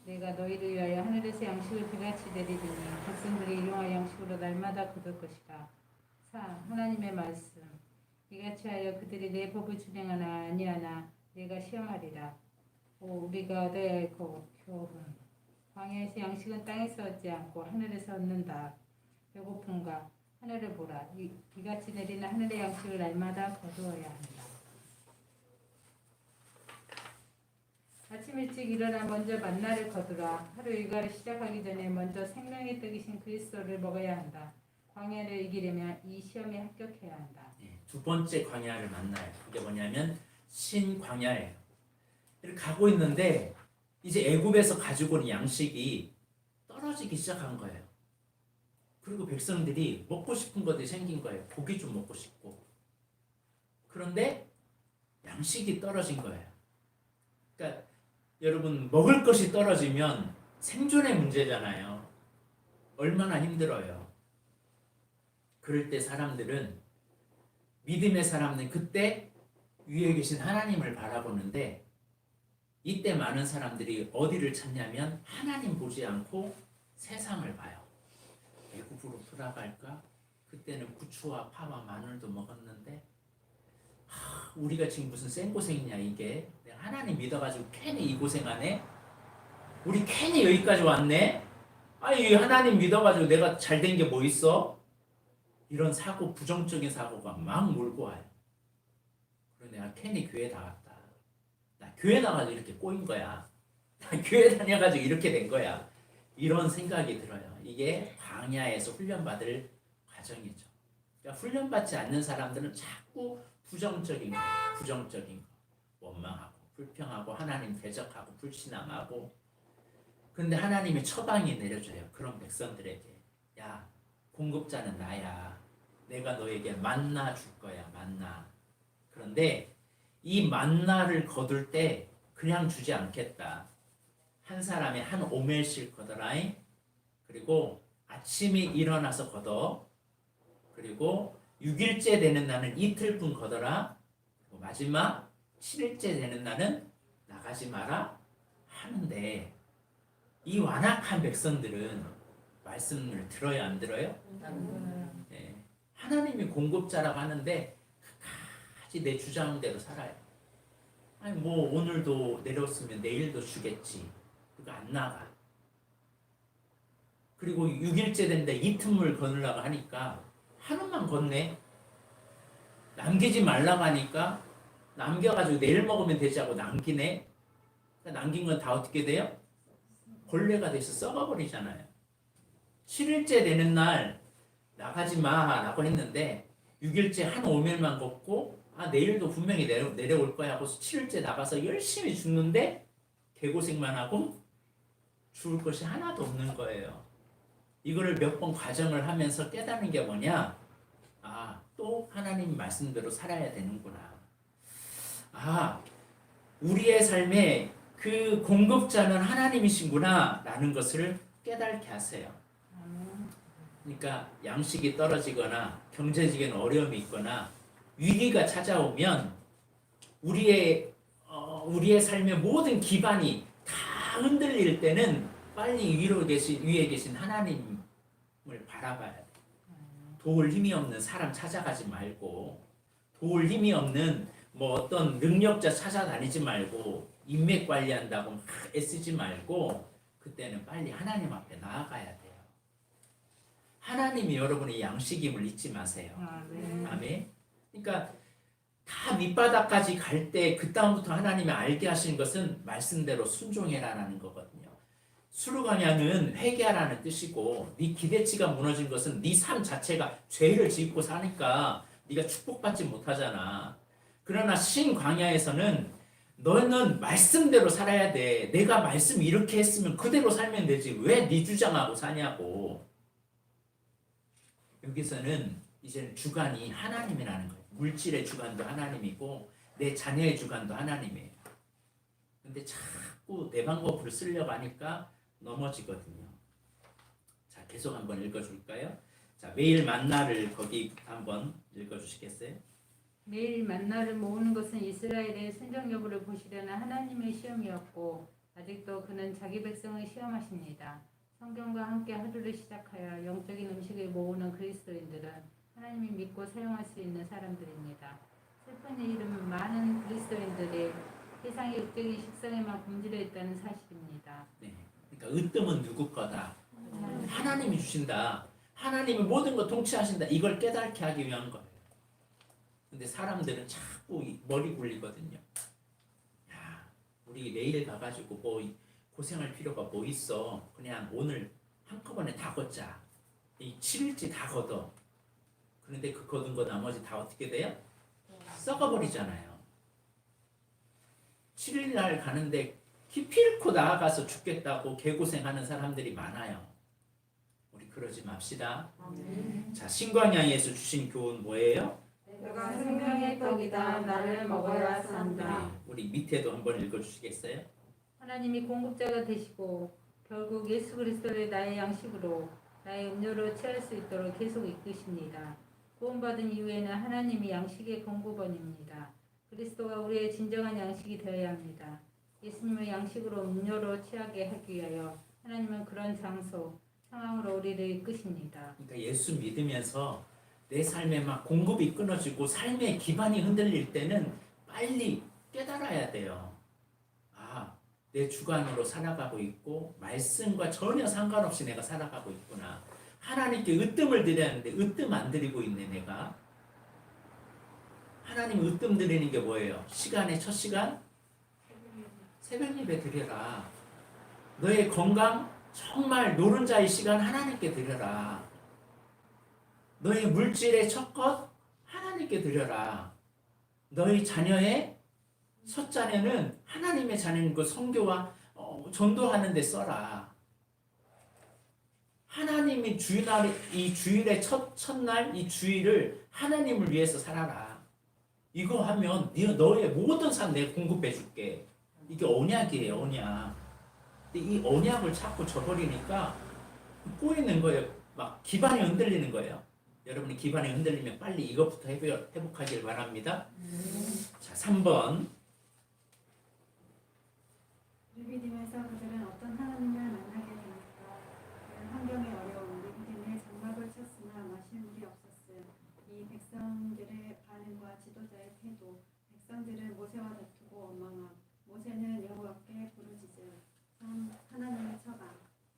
내가 너희를 위하여 하늘에서 양식을 비같이 내리리니 백성들이 일용할 양식으로 날마다 거둘 것이라. 4. 하나님의 말씀. 이같이 하여 그들이 내 법을 준행하나 아니하나 내가 시험하리라. 5. 우리가 얻어야 할 교훈. 광야에서 양식은 땅에서 얻지 않고 하늘에서 얻는다. 배고픔과 하늘을 보라. 이같이 내리는 하늘의 양식을 날마다 거두어야 한다. 아침 일찍 일어나 먼저 만나를 거두라. 하루 일과를 시작하기 전에 먼저 생명의 떡이신 그리스도를 먹어야 한다. 광야를 이기려면 이 시험에 합격해야 한다. 예, 두 번째 광야를 만나요. 그게 뭐냐면 신광야예요. 이렇게 가고 있는데 이제 애굽에서 가지고 온 양식이 떨어지기 시작한 거예요. 그리고 백성들이 먹고 싶은 것들이 생긴 거예요. 고기 좀 먹고 싶고. 그런데 양식이 떨어진 거예요. 그러니까 여러분, 먹을 것이 떨어지면 생존의 문제잖아요. 얼마나 힘들어요. 그럴 때 사람들은, 믿음의 사람들은 그때 위에 계신 하나님을 바라보는데, 이때 많은 사람들이 어디를 찾냐면 하나님 보지 않고 세상을 봐요. 애굽으로 돌아갈까? 그때는 부추와 파와 마늘도 먹었는데 우리가 지금 무슨 생고생이냐 이게. 내가 하나님 믿어가지고 괜히 이 고생하네? 우리 괜히 여기까지 왔네? 아니 하나님 믿어가지고 내가 잘된 게 뭐 있어? 이런 사고, 부정적인 사고가 막 몰고 와요. 그래서 내가 괜히 교회 나갔다. 나 교회 나가지고 이렇게 꼬인 거야. 나 교회 다녀가지고 이렇게 된 거야. 이런 생각이 들어요. 이게 광야에서 훈련받을 과정이죠. 그러니까 훈련받지 않는 사람들은 자꾸 부정적인 거, 원망하고 불평하고 하나님 대적하고 불신앙하고. 근데 하나님의 처방이 내려져요. 그런 백성들에게. 야, 공급자는 나야. 내가 너에게 만나 줄 거야. 만나. 그런데 이 만나를 거둘 때 그냥 주지 않겠다. 한 사람이 한 오멜씩 거더라잉. 그리고 아침에 일어나서 걷어. 그리고 6일째 되는 날은 이틀분 걷어라. 그리고 마지막 7일째 되는 날은 나가지 마라 하는데, 이 완악한 백성들은 말씀을 들어야 안 들어요? 네. 하나님이 공급자라고 하는데 끝까지 내 주장대로 살아요. 아니 뭐 오늘도 내렸으면 내일도 주겠지. 그거 안 나가. 그리고 6일째 됐는데 이틀물 거느라고 하니까 하루만 걷네. 남기지 말라고 하니까 남겨가지고 내일 먹으면 되지 하고 남기네. 그러니까 남긴 건 다 어떻게 돼요? 벌레가 돼서 썩어버리잖아요. 7일째 되는 날 나가지 마라고 했는데 6일째 한 오멜만 걷고 내일도 분명히 내려올 거야 하고 7일째 나가서 열심히 죽는데 개고생만 하고 죽을 것이 하나도 없는 거예요. 이거를 몇 번 과정을 하면서 깨닫는 게 뭐냐? 또 하나님 말씀대로 살아야 되는구나. 우리의 삶에 그 공급자는 하나님이신구나 라는 것을 깨닫게 하세요. 그러니까 양식이 떨어지거나 경제적인 어려움이 있거나 위기가 찾아오면 우리의 삶의 모든 기반이 다 흔들릴 때는 빨리 위에 계신 하나님을 바라봐야 돼. 도울 힘이 없는 사람 찾아가지 말고, 도울 힘이 없는 뭐 어떤 능력자 찾아다니지 말고, 인맥 관리한다고 막 애쓰지 말고, 그때는 빨리 하나님 앞에 나아가야 돼요. 하나님이 여러분의 양식임을 잊지 마세요. 아멘. 그러니까 다 밑바닥까지 갈 때 그 다음부터 하나님이 알게 하시는 것은 말씀대로 순종해라라는 거거든요. 수르광야는 회개하라는 뜻이고, 네 기대치가 무너진 것은 네 삶 자체가 죄를 짓고 사니까 네가 축복받지 못하잖아. 그러나 신광야에서는 너는 말씀대로 살아야 돼. 내가 말씀 이렇게 했으면 그대로 살면 되지. 왜 네 주장하고 사냐고. 여기서는 이제는 주관이 하나님이라는 거예요. 물질의 주관도 하나님이고 내 자녀의 주관도 하나님이에요. 근데 자꾸 내 방법으로 쓰려고 하니까 넘어지거든요. 자, 계속 한번 읽어줄까요? 자, 매일 만나를 거기 한번 읽어주시겠어요? 매일 만나를 모으는 것은 이스라엘의 순종 여부를 보시려는 하나님의 시험이었고 아직도 그는 자기 백성을 시험하십니다. 성경과 함께 하루를 시작하여 영적인 음식을 모으는 그리스도인들은 하나님이 믿고 사용할 수 있는 사람들입니다. 슬픈 일은 많은 그리스도인들이 세상의 육적인 식성에만 굶주려 있다는 사실입니다. 네. 그러니까 으뜸은 누구 거다? 하나님이 주신다. 하나님이 모든 거 통치하신다. 이걸 깨닫게 하기 위한 거예요. 근데 사람들은 자꾸 머리 굴리거든요. 야, 우리 내일 가가지고 뭐 고생할 필요가 뭐 있어. 그냥 오늘 한꺼번에 다 걷자. 이 7일째 다 걷어. 그런데 그 걷은 거 나머지 다 어떻게 돼요? 썩어버리잖아요. 7일 날 가는데 기필코 나아가서 죽겠다고 개고생하는 사람들이 많아요. 우리 그러지 맙시다. 자, 신광야에서 주신 교훈 뭐예요? 내가 생명의 떡이다. 나를 먹어야 산다. 우리 밑에도 한번 읽어주시겠어요? 하나님이 공급자가 되시고 결국 예수 그리스도를 나의 양식으로 나의 음료로 취할 수 있도록 계속 이끄십니다. 구원받은 이후에는 하나님이 양식의 공급원입니다. 그리스도가 우리의 진정한 양식이 되어야 합니다. 예수님을 양식으로 음료로 취하게 하기 위하여 하나님은 그런 장소, 상황으로 우리를 이끄십니다. 그러니까 예수 믿으면서 내 삶에 막 공급이 끊어지고 삶의 기반이 흔들릴 때는 빨리 깨달아야 돼요. 아, 내 주관으로 살아가고 있고 말씀과 전혀 상관없이 내가 살아가고 있구나. 하나님께 으뜸을 드려야 하는데 으뜸 안 드리고 있네 내가. 하나님 으뜸 드리는 게 뭐예요? 시간의 첫 시간? 새벽 예배 드려라. 너의 건강 정말 노른자의 시간 하나님께 드려라. 너의 물질의 첫 것 하나님께 드려라. 너희 자녀의 첫 자녀는 하나님의 자녀인 그 선교와 전도하는 데 써라. 하나님이 이 주일의 첫날 이 주일을 하나님을 위해서 살아라. 이거 하면 너의 모든 삶 내가 공급해 줄게. 이게 언약이에요, 언약. 근데 이 언약을 자꾸 저버리니까 꼬이는 거예요. 막 기반이 흔들리는 거예요. 여러분이 기반이 흔들리면 빨리 이것부터 회복하길 바랍니다. 자, 3번. 느비딤에서 그들은 어떤 하나님을 만나게 되니까 그런 환경이 어려운 느비딤에 장막을 쳤으나 마실 물이 없었음. 이 백성들의 반응과 지도자의 태도, 백성들은 모세와 다투고 원망함. 모세는 여호와께 부르짖음. 3. 하나님의 처방.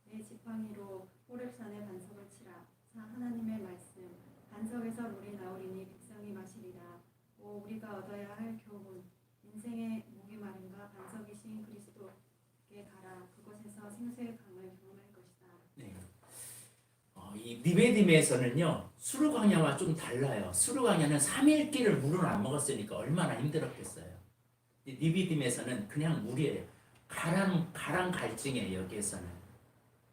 내 지팡이로 호렙산에 반석을 치라. 4. 하나님의 말씀. 반석에서 물이 나오리니 백성이 마시리라. 5. 우리가 얻어야 할 교훈. 인생의 목이 마른가 반석이신 그리스도께 가라. 그곳에서 생수의 강을 경험할 것이다. 네. 이 니베딤에서는요 수르 광야와 좀 달라요. 수르 광야는 3일 길을 물을 안 먹었으니까 얼마나 힘들었겠어요. 니베딤에서는 그냥 물이에요. 가랑 갈증이에요. 여기에서는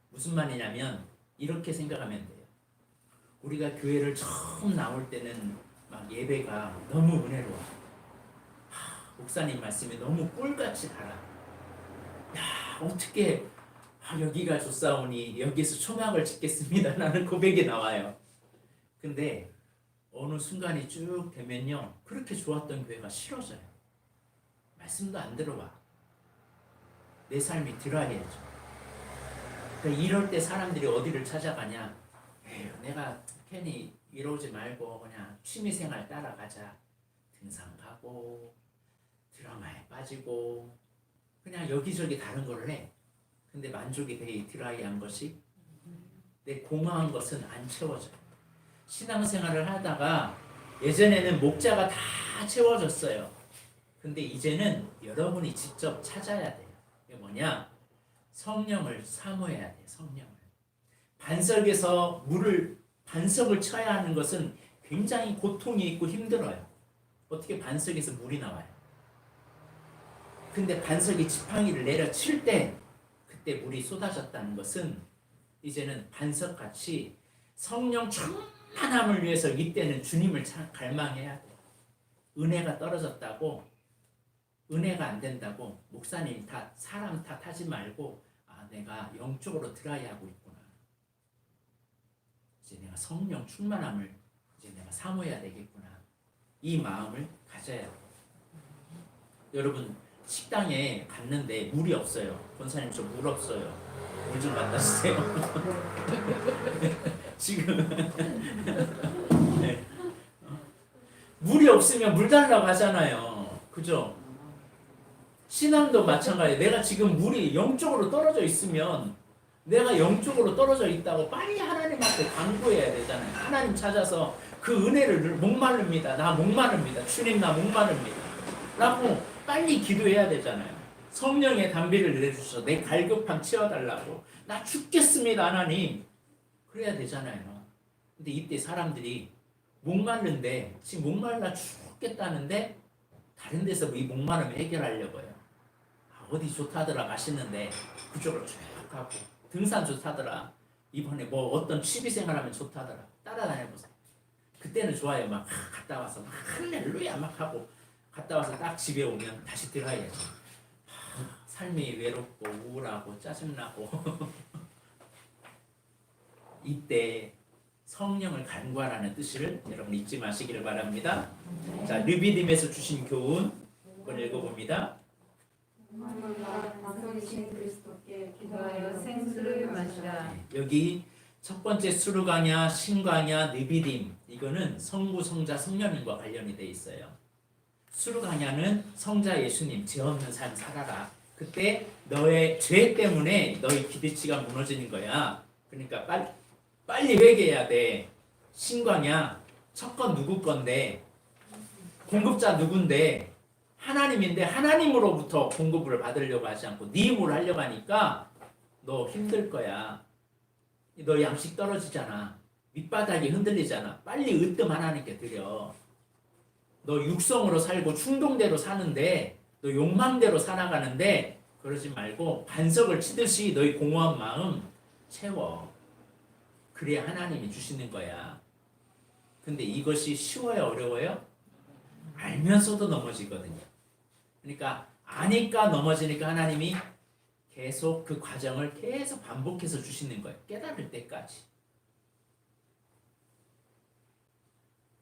무슨 말이냐면 이렇게 생각하면 돼요. 우리가 교회를 처음 나올 때는 막 예배가 너무 은혜로워. 목사님 말씀이 너무 꿀같이 달아. 야, 어떻게 여기가 좋사오니 여기서 초막을 짓겠습니다 라는 고백이 나와요. 근데 어느 순간이 쭉 되면요 그렇게 좋았던 교회가 싫어져요. 말씀도 안 들어와. 내 삶이 드라이해져. 그러니까 이럴 때 사람들이 어디를 찾아가냐. 에휴, 내가 괜히 이러지 말고 그냥 취미생활 따라가자. 등산 가고 드라마에 빠지고 그냥 여기저기 다른 걸 해. 근데 만족이 돼. 드라이한 것이 내 공허한 것은 안 채워져요. 신앙생활을 하다가 예전에는 목자가 다 채워졌어요. 근데 이제는 여러분이 직접 찾아야 돼요. 이게 뭐냐? 성령을 사모해야 돼요. 성령을. 반석에서 반석을 쳐야 하는 것은 굉장히 고통이 있고 힘들어요. 어떻게 반석에서 물이 나와요? 근데 반석이 지팡이를 내려칠 때 그때 물이 쏟아졌다는 것은 이제는 반석같이 성령 충만함을 위해서 이때는 주님을 갈망해야 돼요. 은혜가 떨어졌다고 은혜가 안 된다고 목사님 탓 사람 탓하지 말고 내가 영적으로 드라이하고 있구나. 이제 내가 성령 충만함을 이제 내가 사모해야 되겠구나. 이 마음을 가져야 돼요. 여러분 식당에 갔는데 물이 없어요. 권사님 저 물 없어요. 물 좀 갖다 주세요. 지금 네. 물이 없으면 물 달라고 하잖아요. 그죠? 신앙도 마찬가지예요. 내가 지금 물이 영적으로 떨어져 있으면 내가 영적으로 떨어져 있다고 빨리 하나님 앞에 간구해야 되잖아요. 하나님 찾아서 그 은혜를 목마릅니다. 나 목마릅니다. 주님 나 목마릅니다. 라고 빨리 기도해야 되잖아요. 성령의 담비를 내려주셔서 내 갈급함 채워달라고. 나 죽겠습니다 하나님. 그래야 되잖아요. 근데 이때 사람들이 목마른데 지금 목말라 죽겠다는데 다른 데서 이 목마름 해결하려고요. 어디 좋다더라 맛있는데 그쪽으로 쭉 가고 등산 좋다더라 이번에 뭐 어떤 취미생활하면 좋다더라 따라다녀보세요. 그때는 좋아요. 막 갔다 와서 막 할렐루야 막 하고 갔다 와서 딱 집에 오면 다시 들어가야죠. 삶이 외롭고 우울하고 짜증나고 이때 성령을 간구하라는 뜻을 여러분 잊지 마시기를 바랍니다. 자, 르비딤에서 주신 교훈 한번 읽어봅니다. 방송이신 그리스도께 기도하여 생수를 마시라. 여기 첫 번째 수르가냐, 신가냐, 느비딤 이거는 성부, 성자, 성령님과 관련이 돼 있어요. 수르가냐는 성자 예수님 죄 없는 삶 살아라. 그때 너의 죄 때문에 너의 기대치가 무너지는 거야. 그러니까 빨리 회개해야 돼. 신가냐, 첫 건 누구 건데 공급자 누군데 하나님인데 하나님으로부터 공급을 받으려고 하지 않고 네 힘으로 하려고 하니까 너 힘들 거야. 너 양식 떨어지잖아. 밑바닥이 흔들리잖아. 빨리 으뜸 하나님께 드려. 너 육성으로 살고 충동대로 사는데 너 욕망대로 살아가는데 그러지 말고 반석을 치듯이 너희 공허한 마음 채워. 그래야 하나님이 주시는 거야. 근데 이것이 쉬워요? 어려워요? 알면서도 넘어지거든요. 그러니까 아니까 넘어지니까 하나님이 계속 그 과정을 계속 반복해서 주시는 거예요. 깨달을 때까지.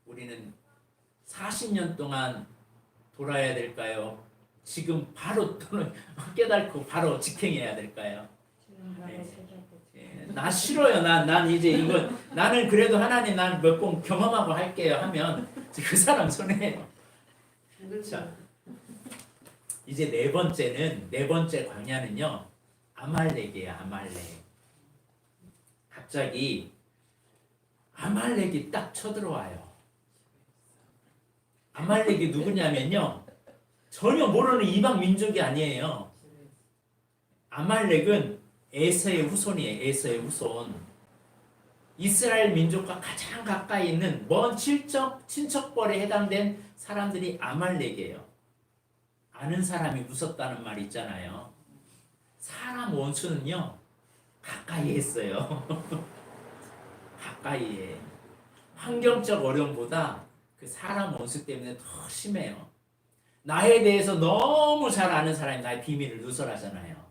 우리는 40년 동안 돌아야 될까요? 지금 바로 깨닫고 바로 직행해야 될까요? 나 싫어요. 난 이제 이거 나는 그래도 하나님 난 몇 번 경험하고 할게요 하면 그 사람 손해예요. 자, 이제 네 번째 광야는요 아말렉이에요. 아말렉. 갑자기 아말렉이 딱 쳐들어와요. 아말렉이 누구냐면요 전혀 모르는 이방 민족이 아니에요. 아말렉은 에서의 후손이에요. 에서의 후손. 이스라엘 민족과 가장 가까이 있는 먼 친척벌에 해당된 사람들이 아말렉이에요. 아는 사람이 무섭다는 말 있잖아요. 사람 원수는요 가까이 했어요. 가까이 해. 환경적 어려움보다 그 사람 원수 때문에 더 심해요. 나에 대해서 너무 잘 아는 사람이 나의 비밀을 누설하잖아요.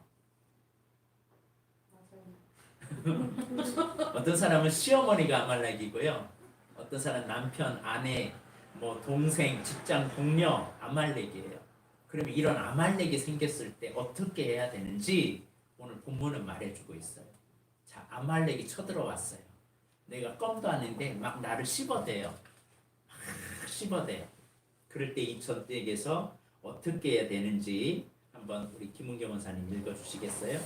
어떤 사람은 시어머니가 아말렉이고요. 어떤 사람은 남편, 아내, 뭐 동생, 직장 동료 아말렉이에요. 그러면 이런 아말렉이 생겼을 때 어떻게 해야 되는지 오늘 본문은 말해주고 있어요. 자, 아말렉이 쳐들어왔어요. 내가 껌도 아닌데 막 나를 씹어대요. 막 씹어대요. 그럴 때 이 전댁에서 어떻게 해야 되는지 한번 우리 김은경 원사님 읽어주시겠어요?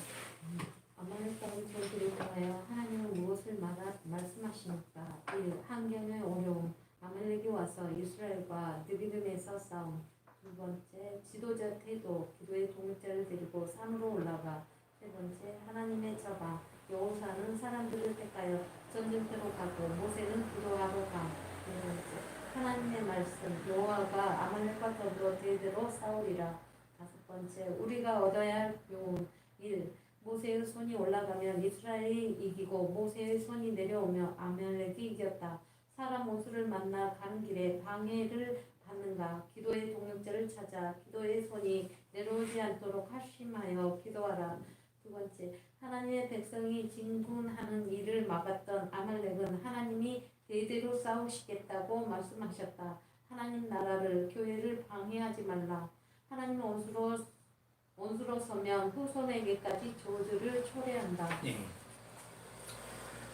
아말렉 땅을 저주를 통하여 하나님은 무엇을 말씀하시니까 1. 환경의 어려움 아말렉이 와서 이스라엘과 느비딤에서 싸움. 두 번째, 지도자 태도 기도의 동력자를 데리고 산으로 올라가. 세 번째, 하나님의 저방 여호사는 사람들을 택하여 전쟁터로 가고 모세는 기도하러 가. 네 번째, 하나님의 말씀 여호와가 아말렉과 더불어 대대로 싸우리라. 다섯 번째, 우리가 얻어야 할 교훈 1. 모세의 손이 올라가면 이스라엘이 이기고 모세의 손이 내려오며 아말렉이 이겼다. 사람 원수를 만나 가는 길에 방해를 받는가. 기도의 동력자를 찾아 기도의 손이 내려오지 않도록 har심하여 기도하라. 두 번째, 하나님의 백성이 진군하는 일을 막았던 아말렉은 하나님이 대대로 싸우시겠다고 말씀하셨다. 하나님 나라를 교회를 방해하지 말라. 하나님 원수로 서면 후손에게까지 저주를 초래한다. 예.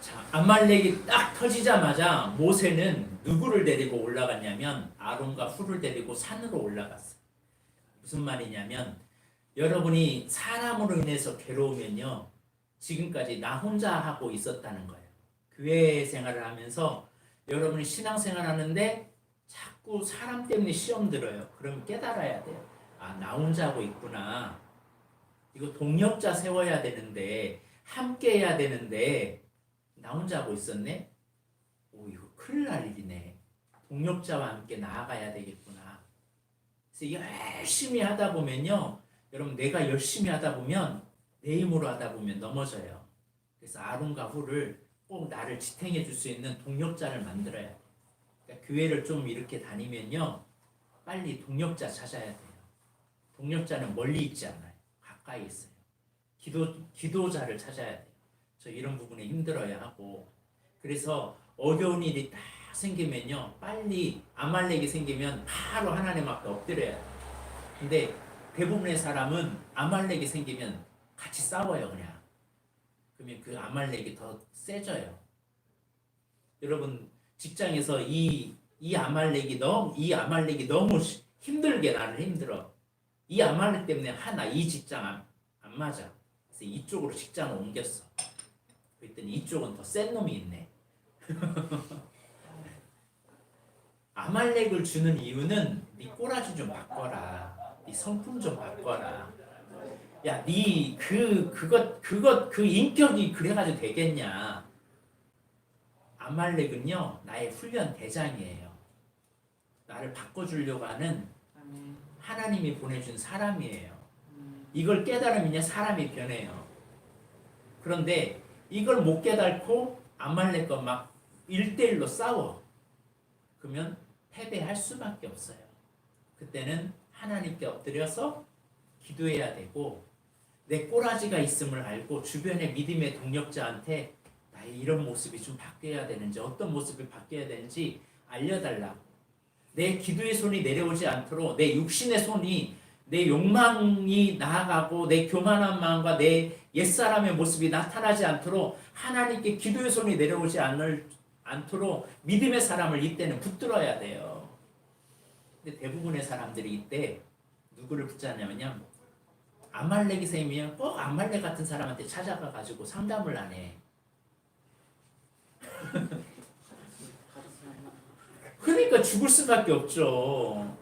자, 아말렉이 딱 터지자마자 모세는 누구를 데리고 올라갔냐면 아론과 훌을 데리고 산으로 올라갔어요. 무슨 말이냐면 여러분이 사람으로 인해서 괴로우면요 지금까지 나 혼자 하고 있었다는 거예요. 교회 생활을 하면서 여러분이 신앙생활 하는데 자꾸 사람 때문에 시험 들어요. 그럼 깨달아야 돼요. 아, 나 혼자 하고 있구나. 이거 동력자 세워야 되는데, 함께 해야 되는데 나 혼자 하고 있었네. 오, 이거 큰일 날 일이네. 동력자와 함께 나아가야 되겠구나. 그래서 열심히 하다 보면요, 여러분, 내가 열심히 하다 보면 내 힘으로 하다 보면 넘어져요. 그래서 아론과 훌을 꼭 나를 지탱해 줄 수 있는 동력자를 만들어야 돼요. 그러니까 교회를 좀 이렇게 다니면요, 빨리 동력자 찾아야 돼요. 동력자는 멀리 있지 않아요. 가까이 있어요. 기도자를 찾아야 돼요. 저 이런 부분에 힘들어야 하고, 그래서 어려운 일이 딱 생기면요, 빨리 아말렉이 생기면 바로 하나님 앞에 엎드려야 돼요. 근데 대부분의 사람은 아말렉이 생기면 같이 싸워요, 그냥. 그러면 그 아말렉이 더 세져요. 여러분, 직장에서 이 아말렉이 너무 힘들게 나를 힘들어. 이 아말렉 때문에 이 직장 안 맞아. 그래서 이쪽으로 직장을 옮겼어. 그랬더니 이쪽은 더 센 놈이 있네. 아말렉을 주는 이유는 네 꼬라지 좀 바꿔라. 네 성품 좀 바꿔라. 야, 네 그 인격이 그래가지고 되겠냐? 아말렉은요, 나의 훈련 대장이에요. 나를 바꿔주려고 하는 하나님이 보내준 사람이에요. 이걸 깨달으면 사람이 변해요. 그런데 이걸 못 깨달고 아말렉과 막 1대1로 싸워. 그러면 패배할 수밖에 없어요. 그때는 하나님께 엎드려서 기도해야 되고, 내 꼬라지가 있음을 알고 주변의 믿음의 동력자한테 나의 이런 모습이 좀 바뀌어야 되는지, 어떤 모습이 바뀌어야 되는지 알려달라고. 내 기도의 손이 내려오지 않도록, 내 육신의 손이, 내 욕망이 나아가고 내 교만한 마음과 내 옛사람의 모습이 나타나지 않도록 하나님께 기도의 손이 내려오지 않도록 믿음의 사람을 이때는 붙들어야 돼요. 근데 대부분의 사람들이 이때 누구를 붙잡냐면요, 아말렉이 생기면 꼭 아말렉 같은 사람한테 찾아가 가지고 상담을 안 해. 그러니까 죽을 수밖에 없죠.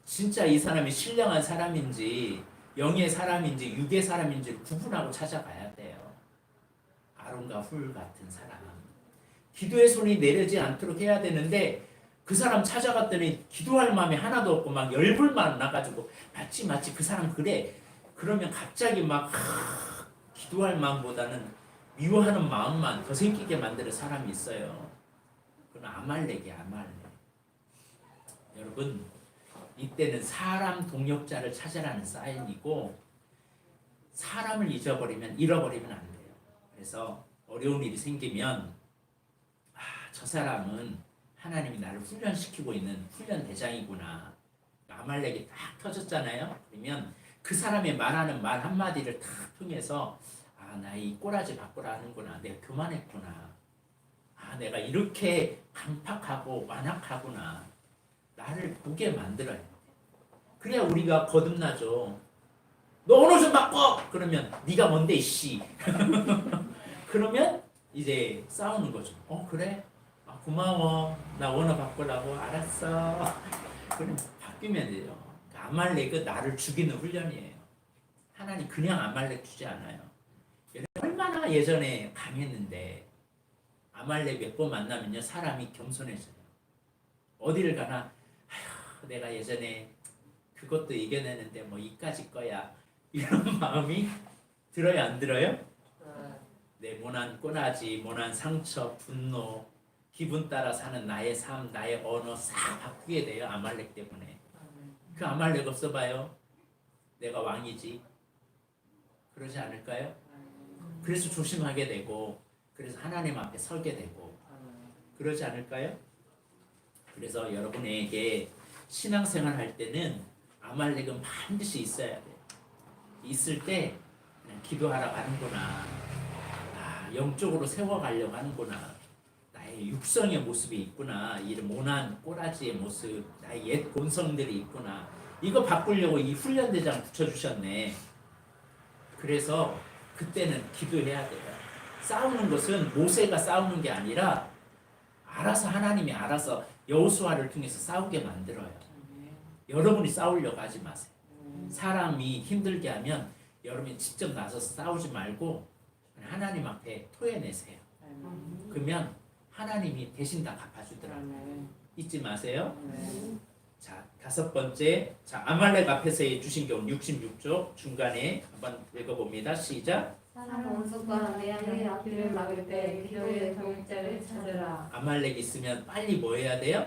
진짜 이 사람이 신령한 사람인지 영의 사람인지 육의 사람인지 구분하고 찾아가야 돼요. 아론과 훌 같은 사람. 기도의 손이 내리지 않도록 해야 되는데, 그 사람 찾아갔더니 기도할 마음이 하나도 없고 막 열불만 나가지고 마치 그 사람 그래. 그러면 갑자기 막 기도할 마음보다는 미워하는 마음만 더 생기게 만드는 사람이 있어요. 그건 아말렉이야, 아말렉. 여러분, 이때는 사람 동력자를 찾으라는 사인이고, 사람을 잃어버리면 안 돼요. 그래서 어려운 일이 생기면 저 사람은 하나님이 나를 훈련시키고 있는 훈련 대장이구나. 아말렉이 딱 터졌잖아요. 그러면 그 사람의 말하는 말 한마디를 딱 통해서 나 이 꼬라지 바꾸라 하는구나. 내가 교만했구나. 내가 이렇게 강팍하고 완악하구나. 나를 보게 만들어야 돼. 그래야 우리가 거듭나죠. 너 언어 좀 바꿔! 그러면 네가 뭔데 이씨. 그러면 이제 싸우는 거죠. 그래? 고마워. 나 언어 바꾸라고. 알았어. 그럼 바뀌면 돼요. 아말렉은 나를 죽이는 훈련이에요. 하나님 그냥 아말렉 주지 않아요. 얼마나 예전에 강했는데, 아말렉 몇 번 만나면요, 사람이 겸손해져요. 어디를 가나, 내가 예전에 그것도 이겨내는데 뭐 이까짓 거야. 이런 마음이 들어요, 안 들어요? 내 모난 꼬라지, 모난 상처, 분노, 기분 따라 사는 나의 삶, 나의 언어 싹 바꾸게 돼요. 아말렉 때문에. 그 아말렉 없어봐요. 내가 왕이지. 그러지 않을까요? 그래서 조심하게 되고, 그래서 하나님 앞에 서게 되고, 그러지 않을까요? 그래서 여러분에게 신앙생활 할 때는 아말렉은 반드시 있어야 돼요. 있을 때 그냥 기도하러 가는구나. 영적으로 세워가려고 하는구나. 나의 육성의 모습이 있구나. 이런 모난 꼬라지의 모습, 나의 옛 본성들이 있구나. 이거 바꾸려고 이 훈련대장 붙여주셨네. 그래서 그때는 기도해야 돼요. 싸우는 것은 모세가 싸우는 게 아니라 알아서 하나님이 알아서 여호수아를 통해서 싸우게 만들어요. 여러분이 싸우려고 하지 마세요. 사람이 힘들게 하면 여러분이 직접 나서서 싸우지 말고 하나님 앞에 토해내세요. 그러면 하나님이 대신 다 갚아주더라고요. 잊지 마세요. 자, 5번째. 자, 아말렉 앞에서의 주신경 66쪽 중간에 한번 읽어봅니다. 시작. 사람 원수가 내 앞길을 막을 때 기도의 동역자를 찾으라. 아말렉 있으면 빨리 뭐 해야 돼요?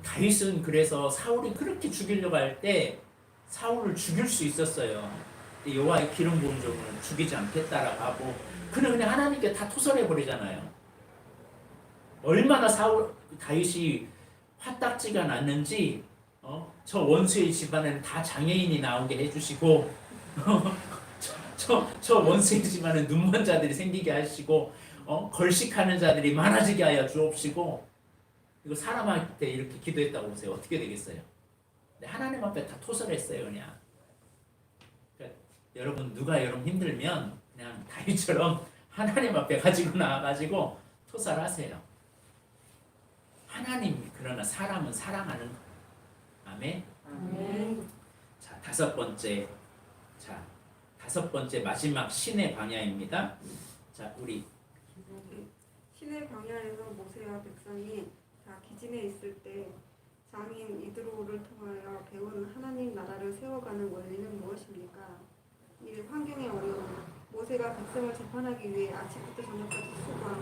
다윗은 그래서 사울이 그렇게 죽이려고 할 때 사울을 죽일 수 있었어요. 근데 여호와의 기름 부은 종은 죽이지 않겠다라고 하고 그는 그냥 하나님께 다 토설해 버리잖아요. 얼마나 다윗이 화딱지가 났는지 저 원수의 집안에는 다 장애인이 나오게 해주시고 저 원수의 집안에 눈먼 자들이 생기게 하시고 걸식하는 자들이 많아지게 하여 주옵시고 이거 사람한테 이렇게 기도했다고 보세요. 어떻게 되겠어요? 근데 하나님 앞에 다 토설했어요. 그냥 그러니까 여러분 누가 여러분 힘들면 그냥 다윗처럼 하나님 앞에 가지고 나와가지고 토설하세요. 하나님 그러나 사람은 사랑하는 거예요. 아멘. 자, 5번째. 자, 5번째 마지막 신의 광야입니다. 자, 우리 신의 광야에서 모세와 백성이 다 기진에 있을 때 장인 이드로를 통하여 배운 하나님 나라를 세워가는 원리는 무엇입니까? 1. 환경의 어려움. 모세가 백성을 재판하기 위해 아침부터 저녁까지 수고하고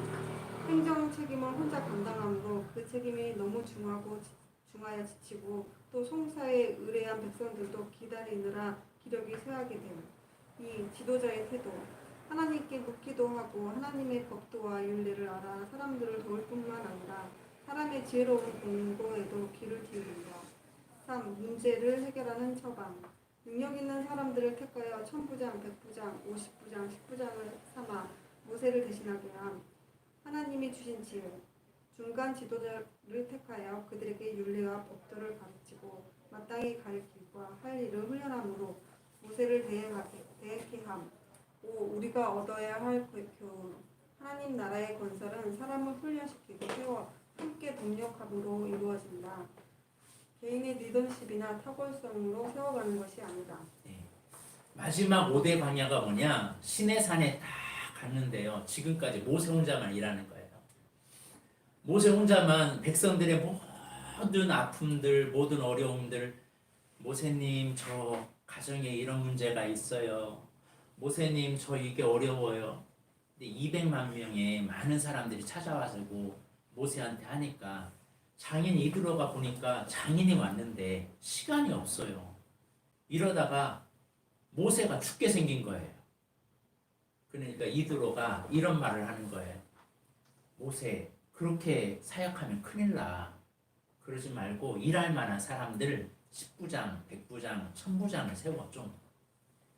행정 책임을 혼자 감당함으로 그 책임이 너무 중하여 지치고 또 송사에 의뢰한 백성들도 기다리느라 기력이 쇠하게 됨. 2. 지도자의 태도. 하나님께 묻기도 하고 하나님의 법도와 윤리를 알아 사람들을 도울 뿐만 아니라 사람의 지혜로운 공고에도 귀를 기울인다. 3. 문제를 해결하는 처방. 능력 있는 사람들을 택하여 1000부장, 100부장, 50부장, 10부장을 삼아 모세를 대신하게 함. 하나님이 주신 지혜. 중간 지도자를 택하여 그들에게 윤리와 법도를 가르치고 마땅히 가르치고 할 일을 훈련함으로 모세를 대행케 함. 5. 우리가 얻어야 할 교훈. 하나님 나라의 건설은 사람을 훈련시키고 세워 함께 동력함으로 이루어진다. 개인의 리더십이나 탁월성으로 세워가는 것이 아니다. 마지막 5대 광야가 뭐냐? 시내산에 딱 갔는데요. 지금까지 모세 혼자만 일하는 거예요. 모세 혼자만 백성들의 모든 아픔들, 모든 어려움들, 모세님 저 가정에 이런 문제가 있어요. 모세님 저 이게 어려워요. 근데 200만 명의 많은 사람들이 찾아와가지고 모세한테 하니까 장인이 들어가 보니까 장인이 왔는데 시간이 없어요. 이러다가 모세가 죽게 생긴 거예요. 그러니까 이드로가 이런 말을 하는 거예요. 모세 그렇게 사역하면 큰일 나. 그러지 말고 일할 만한 사람들 10부장, 100부장, 1000부장을 세워 좀.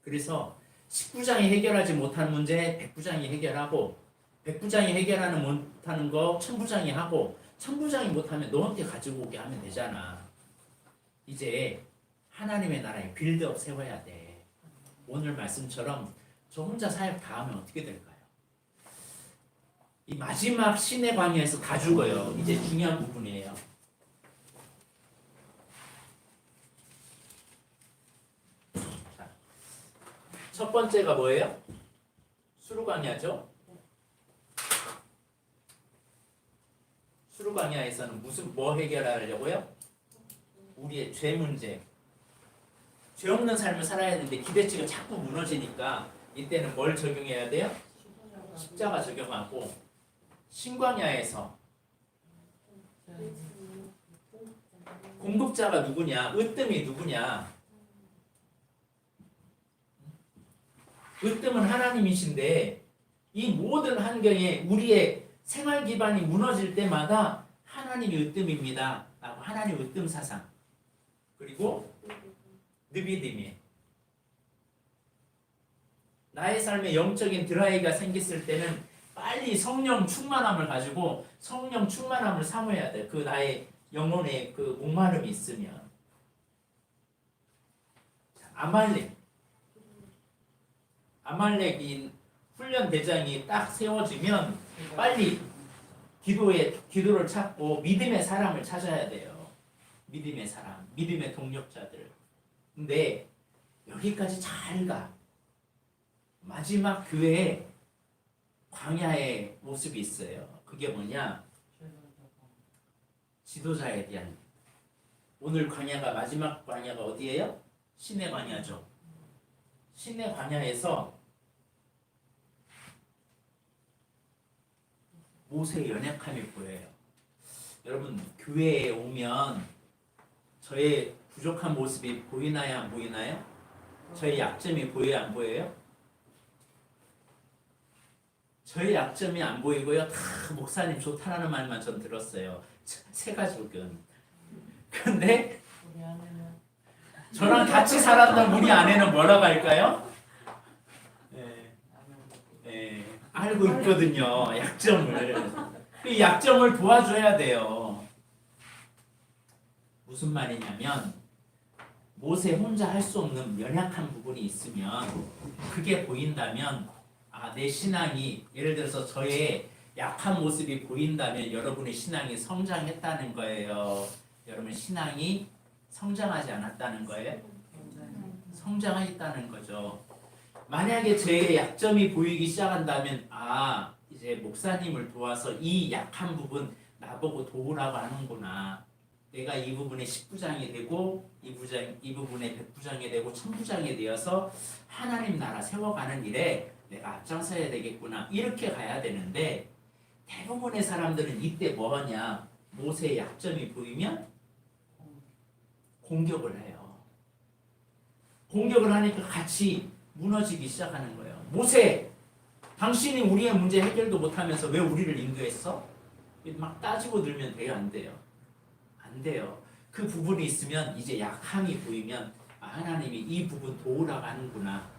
그래서 10부장이 해결하지 못한 문제 100부장이 해결하고 100부장이 해결하는 못하는 거 1000부장이 하고 1000부장이 못하면 너한테 가지고 오게 하면 되잖아. 이제 하나님의 나라에 빌드업 세워야 돼. 오늘 말씀처럼 저 혼자 사역 다 하면 어떻게 될까요? 이 마지막 신의 광야에서 다 죽어요. 이제 중요한 부분이에요. 자, 첫 번째가 뭐예요? 수르광야죠. 수르광야에서는 뭐 해결하려고요? 우리의 죄 문제. 죄 없는 삶을 살아야 되는데 기대치가 자꾸 무너지니까 이때는 뭘 적용해야 돼요? 십자가 적용하고 신광야에서 공급자가 누구냐? 으뜸이 누구냐? 으뜸은 하나님이신데 이 모든 환경에 우리의 생활 기반이 무너질 때마다 하나님이 으뜸입니다. 라고 하나님 으뜸 사상. 그리고 느비딤이 나의 삶에 영적인 드라이가 생겼을 때는 빨리 성령 충만함을 가지고 성령 충만함을 사모해야 돼. 그 나의 영혼에 그 목마름이 있으면. 아말렉. 아말렉인 훈련 대장이 딱 세워지면 빨리 기도를 찾고 믿음의 사람을 찾아야 돼요. 믿음의 사람, 믿음의 동력자들. 근데 여기까지 잘 가. 마지막 교회에 광야의 모습이 있어요. 그게 뭐냐? 지도자에 대한. 오늘 광야가 마지막 광야가 어디예요? 신의 광야죠. 신의 광야에서 모세의 연약함이 보여요. 여러분 교회에 오면 저의 부족한 모습이 보이나요? 안 보이나요? 저의 약점이 보여요? 안 보여요? 저의 약점이 안 보이고요. 다 목사님 좋다라는 말만 전 들었어요. 세 가족은. 근데 저랑 같이 살았던 우리 아내는 뭐라고 할까요? 알고 있거든요. 약점을. 그 약점을 도와줘야 돼요. 무슨 말이냐면 모세 혼자 할 수 없는 연약한 부분이 있으면 그게 보인다면 내 신앙이 예를 들어서 저의 약한 모습이 보인다면 여러분의 신앙이 성장했다는 거예요. 여러분 신앙이 성장하지 않았다는 거예요? 성장했다는 거죠. 만약에 제 약점이 보이기 시작한다면 이제 목사님을 도와서 이 약한 부분 나보고 도우라고 하는구나. 내가 이 부분의 10부장이 되고 이 부분의 100부장이 되고 1000부장이 되어서 하나님 나라 세워가는 일에 내가 앞장서야 되겠구나. 이렇게 가야 되는데 대부분의 사람들은 이때 뭐하냐? 모세의 약점이 보이면 공격을 해요. 공격을 하니까 같이 무너지기 시작하는 거예요. 모세, 당신이 우리의 문제 해결도 못하면서 왜 우리를 인도했어? 막 따지고 들면 돼요? 안 돼요? 안 돼요. 그 부분이 있으면 이제 약함이 보이면 하나님이 이 부분 도우라고 하는구나.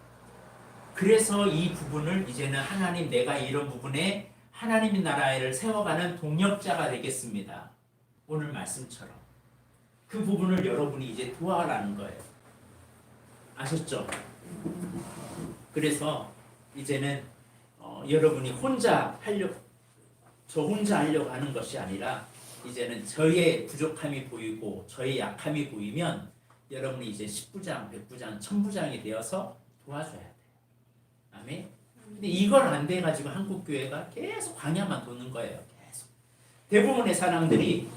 그래서 이 부분을 이제는 하나님 내가 이런 부분에 하나님의 나라를 세워가는 동력자가 되겠습니다. 오늘 말씀처럼. 그 부분을 여러분이 이제 도와라는 거예요. 아셨죠? 그래서 이제는 여러분이 저 혼자 하려고 하는 것이 아니라 이제는 저의 부족함이 보이고 저의 약함이 보이면 여러분이 이제 10부장, 100부장, 1000부장이 되어서 도와줘야 돼요. 아멘. 근데 이걸 안 돼가지고 한국 교회가 계속 광야만 도는 거예요. 계속. 대부분의 사람들이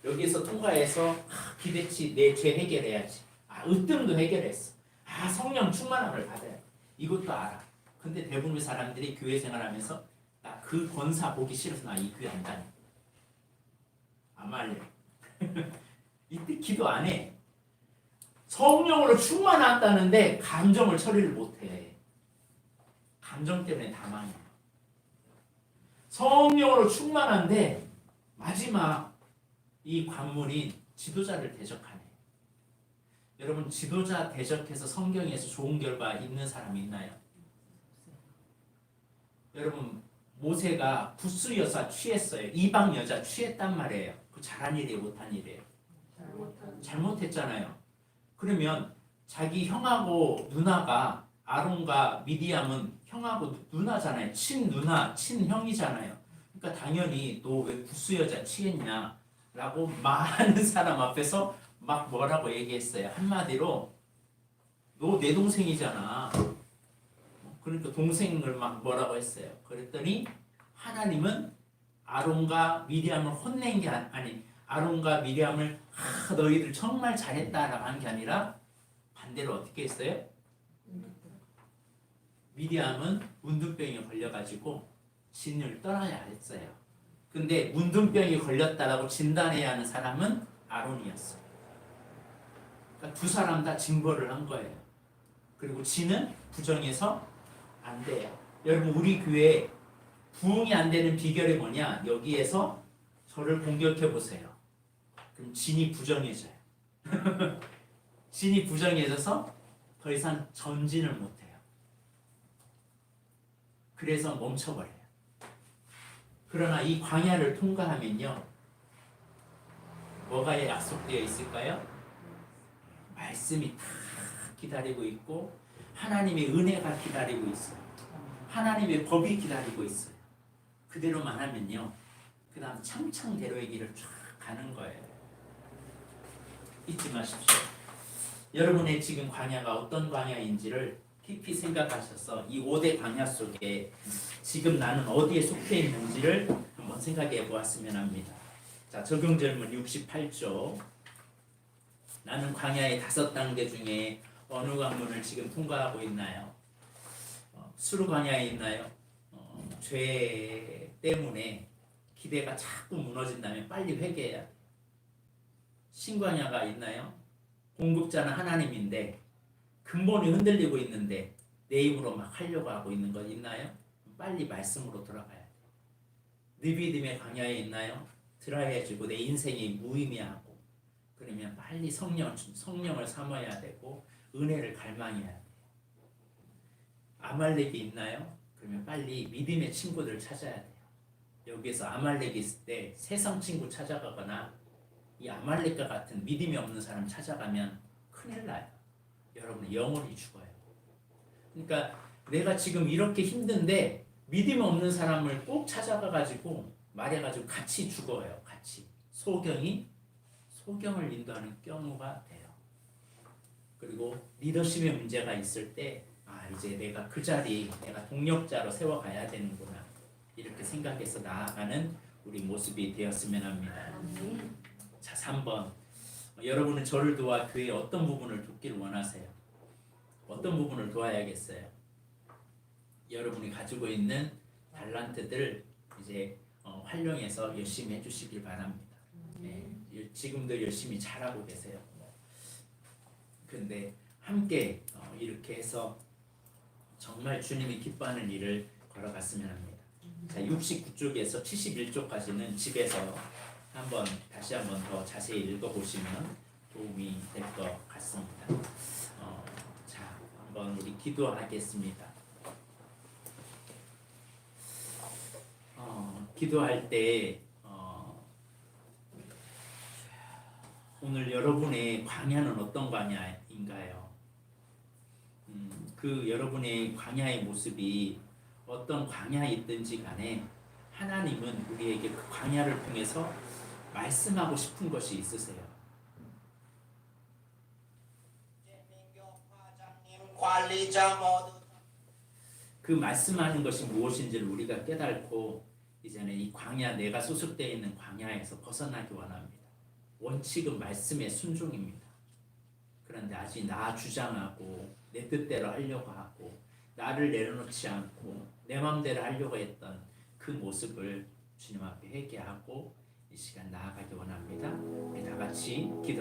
여기서 통과해서 기대치 내 죄 해결해야지. 으뜸도 해결했어. 성령 충만함을 받아야 돼. 이것도 알아. 근데 대부분의 사람들이 교회 생활하면서 나 그 권사 보기 싫어서 나 이 교회 안 다녀. 안 말려. 이때 기도 안 해. 성령으로 충만했다는데 감정을 처리를 못해. 감정 때문에 다 망해. 성령으로 충만한데 마지막 이 관문이 지도자를 대적하네. 여러분 지도자 대적해서 성경에서 좋은 결과 있는 사람이 있나요? 여러분 모세가 구스 여사 취했어요. 이방 여자 취했단 말이에요. 그 잘한 일이에요, 못한 일이에요? 잘못했잖아요. 그러면 자기 형하고 누나가 아론과 미디암은 형하고 누나잖아요. 친누나, 친형이잖아요. 그러니까 당연히 너 왜 구스 여자 취했냐? 라고 많은 사람 앞에서 막 뭐라고 얘기했어요. 한마디로 너 내 동생이잖아. 그러니까 동생을 막 뭐라고 했어요. 그랬더니 하나님은 아론과 미리암을 혼낸 게 아니 아론과 미리암을 너희들 정말 잘했다라고 한 게 아니라 반대로 어떻게 했어요? 미리암은 문둥병에 걸려가지고 진을 떠나야 했어요. 근데 문둥병이 걸렸다라고 진단해야 하는 사람은 아론이었어요. 그러니까 두 사람 다 징벌을 한 거예요. 그리고 진은 부정해서 안 돼요. 여러분 우리 교회 부흥이 안 되는 비결이 뭐냐? 여기에서 저를 공격해 보세요. 그럼 진이 부정해져요. 진이 부정해져서 더 이상 전진을 못해요. 그래서 멈춰버려요. 그러나 이 광야를 통과하면요. 뭐가 약속되어 있을까요? 말씀이 다 기다리고 있고 하나님의 은혜가 기다리고 있어요. 하나님의 법이 기다리고 있어요. 그대로만 하면요. 그 다음 창창대로의 길을 쫙 가는 거예요. 잊지 마십시오. 여러분의 지금 광야가 어떤 광야인지를 깊이 생각하셔서 이 5대 광야 속에 지금 나는 어디에 속해 있는지를 한번 생각해 보았으면 합니다. 자, 적용절문 68조. 나는 광야의 5단계 중에 어느 관문을 지금 통과하고 있나요? 수르 광야에 있나요? 죄 때문에 기대가 자꾸 무너진다면 빨리 회개해야 돼요. 신광야가 있나요? 공급자는 하나님인데 근본이 흔들리고 있는데 내 힘으로 막 하려고 하고 있는 것 있나요? 빨리 말씀으로 돌아가야 돼요. 느비딤의 광야에 있나요? 드라이해지고 내 인생이 무의미하고 그러면 빨리 성령을 삼아야 되고 은혜를 갈망해야 돼요. 아말렉이 있나요? 그러면 빨리 믿음의 친구들 찾아야 돼요. 여기에서 아말렉이 있을 때 세상 친구 찾아가거나 이 아말렉과 같은 믿음이 없는 사람 찾아가면 큰일 나요. 여러분 영혼이 죽어요. 그러니까 내가 지금 이렇게 힘든데 믿음 없는 사람을 꼭 찾아가가지고 말해가지고 같이 죽어요. 같이 소경을 인도하는 경우가 돼요. 그리고 리더십의 문제가 있을 때 이제 내가 그 자리 내가 동력자로 세워가야 되는구나 이렇게 생각해서 나아가는 우리 모습이 되었으면 합니다. 자, 3번. 여러분은 저를 도와 교회의 어떤 부분을 돕기를 원하세요? 어떤 부분을 도와야겠어요? 여러분이 가지고 있는 달란트들 이제 활용해서 열심히 해주시길 바랍니다. 네, 지금도 열심히 잘하고 계세요. 근데 함께 이렇게 해서 정말 주님이 기뻐하는 일을 걸어갔으면 합니다. 자, 69쪽에서 71쪽까지는 집에서 다시 한번 더 자세히 읽어보시면 도움이 될 것 같습니다. 자, 한번 우리 기도하겠습니다. 기도할 때 오늘 여러분의 광야는 어떤 광야인가요? 그 여러분의 광야의 모습이 어떤 광야에 있든지 간에 하나님은 우리에게 그 광야를 통해서 말씀하고 싶은 것이 있으세요. 관리자 모두 그 말씀하는 것이 무엇인지를 우리가 깨닫고 이제는 이 광야 내가 소속되어 있는 광야에서 벗어나기 원합니다. 원칙은 말씀의 순종입니다. 그런데 아직 나 주장하고 내 뜻대로 하려고 하고 나를 내려놓지 않고 내 마음대로 하려고 했던 그 모습을 주님 앞에 회개하고 이 시간 나아가기 원합니다. 우리 다 같이 기도.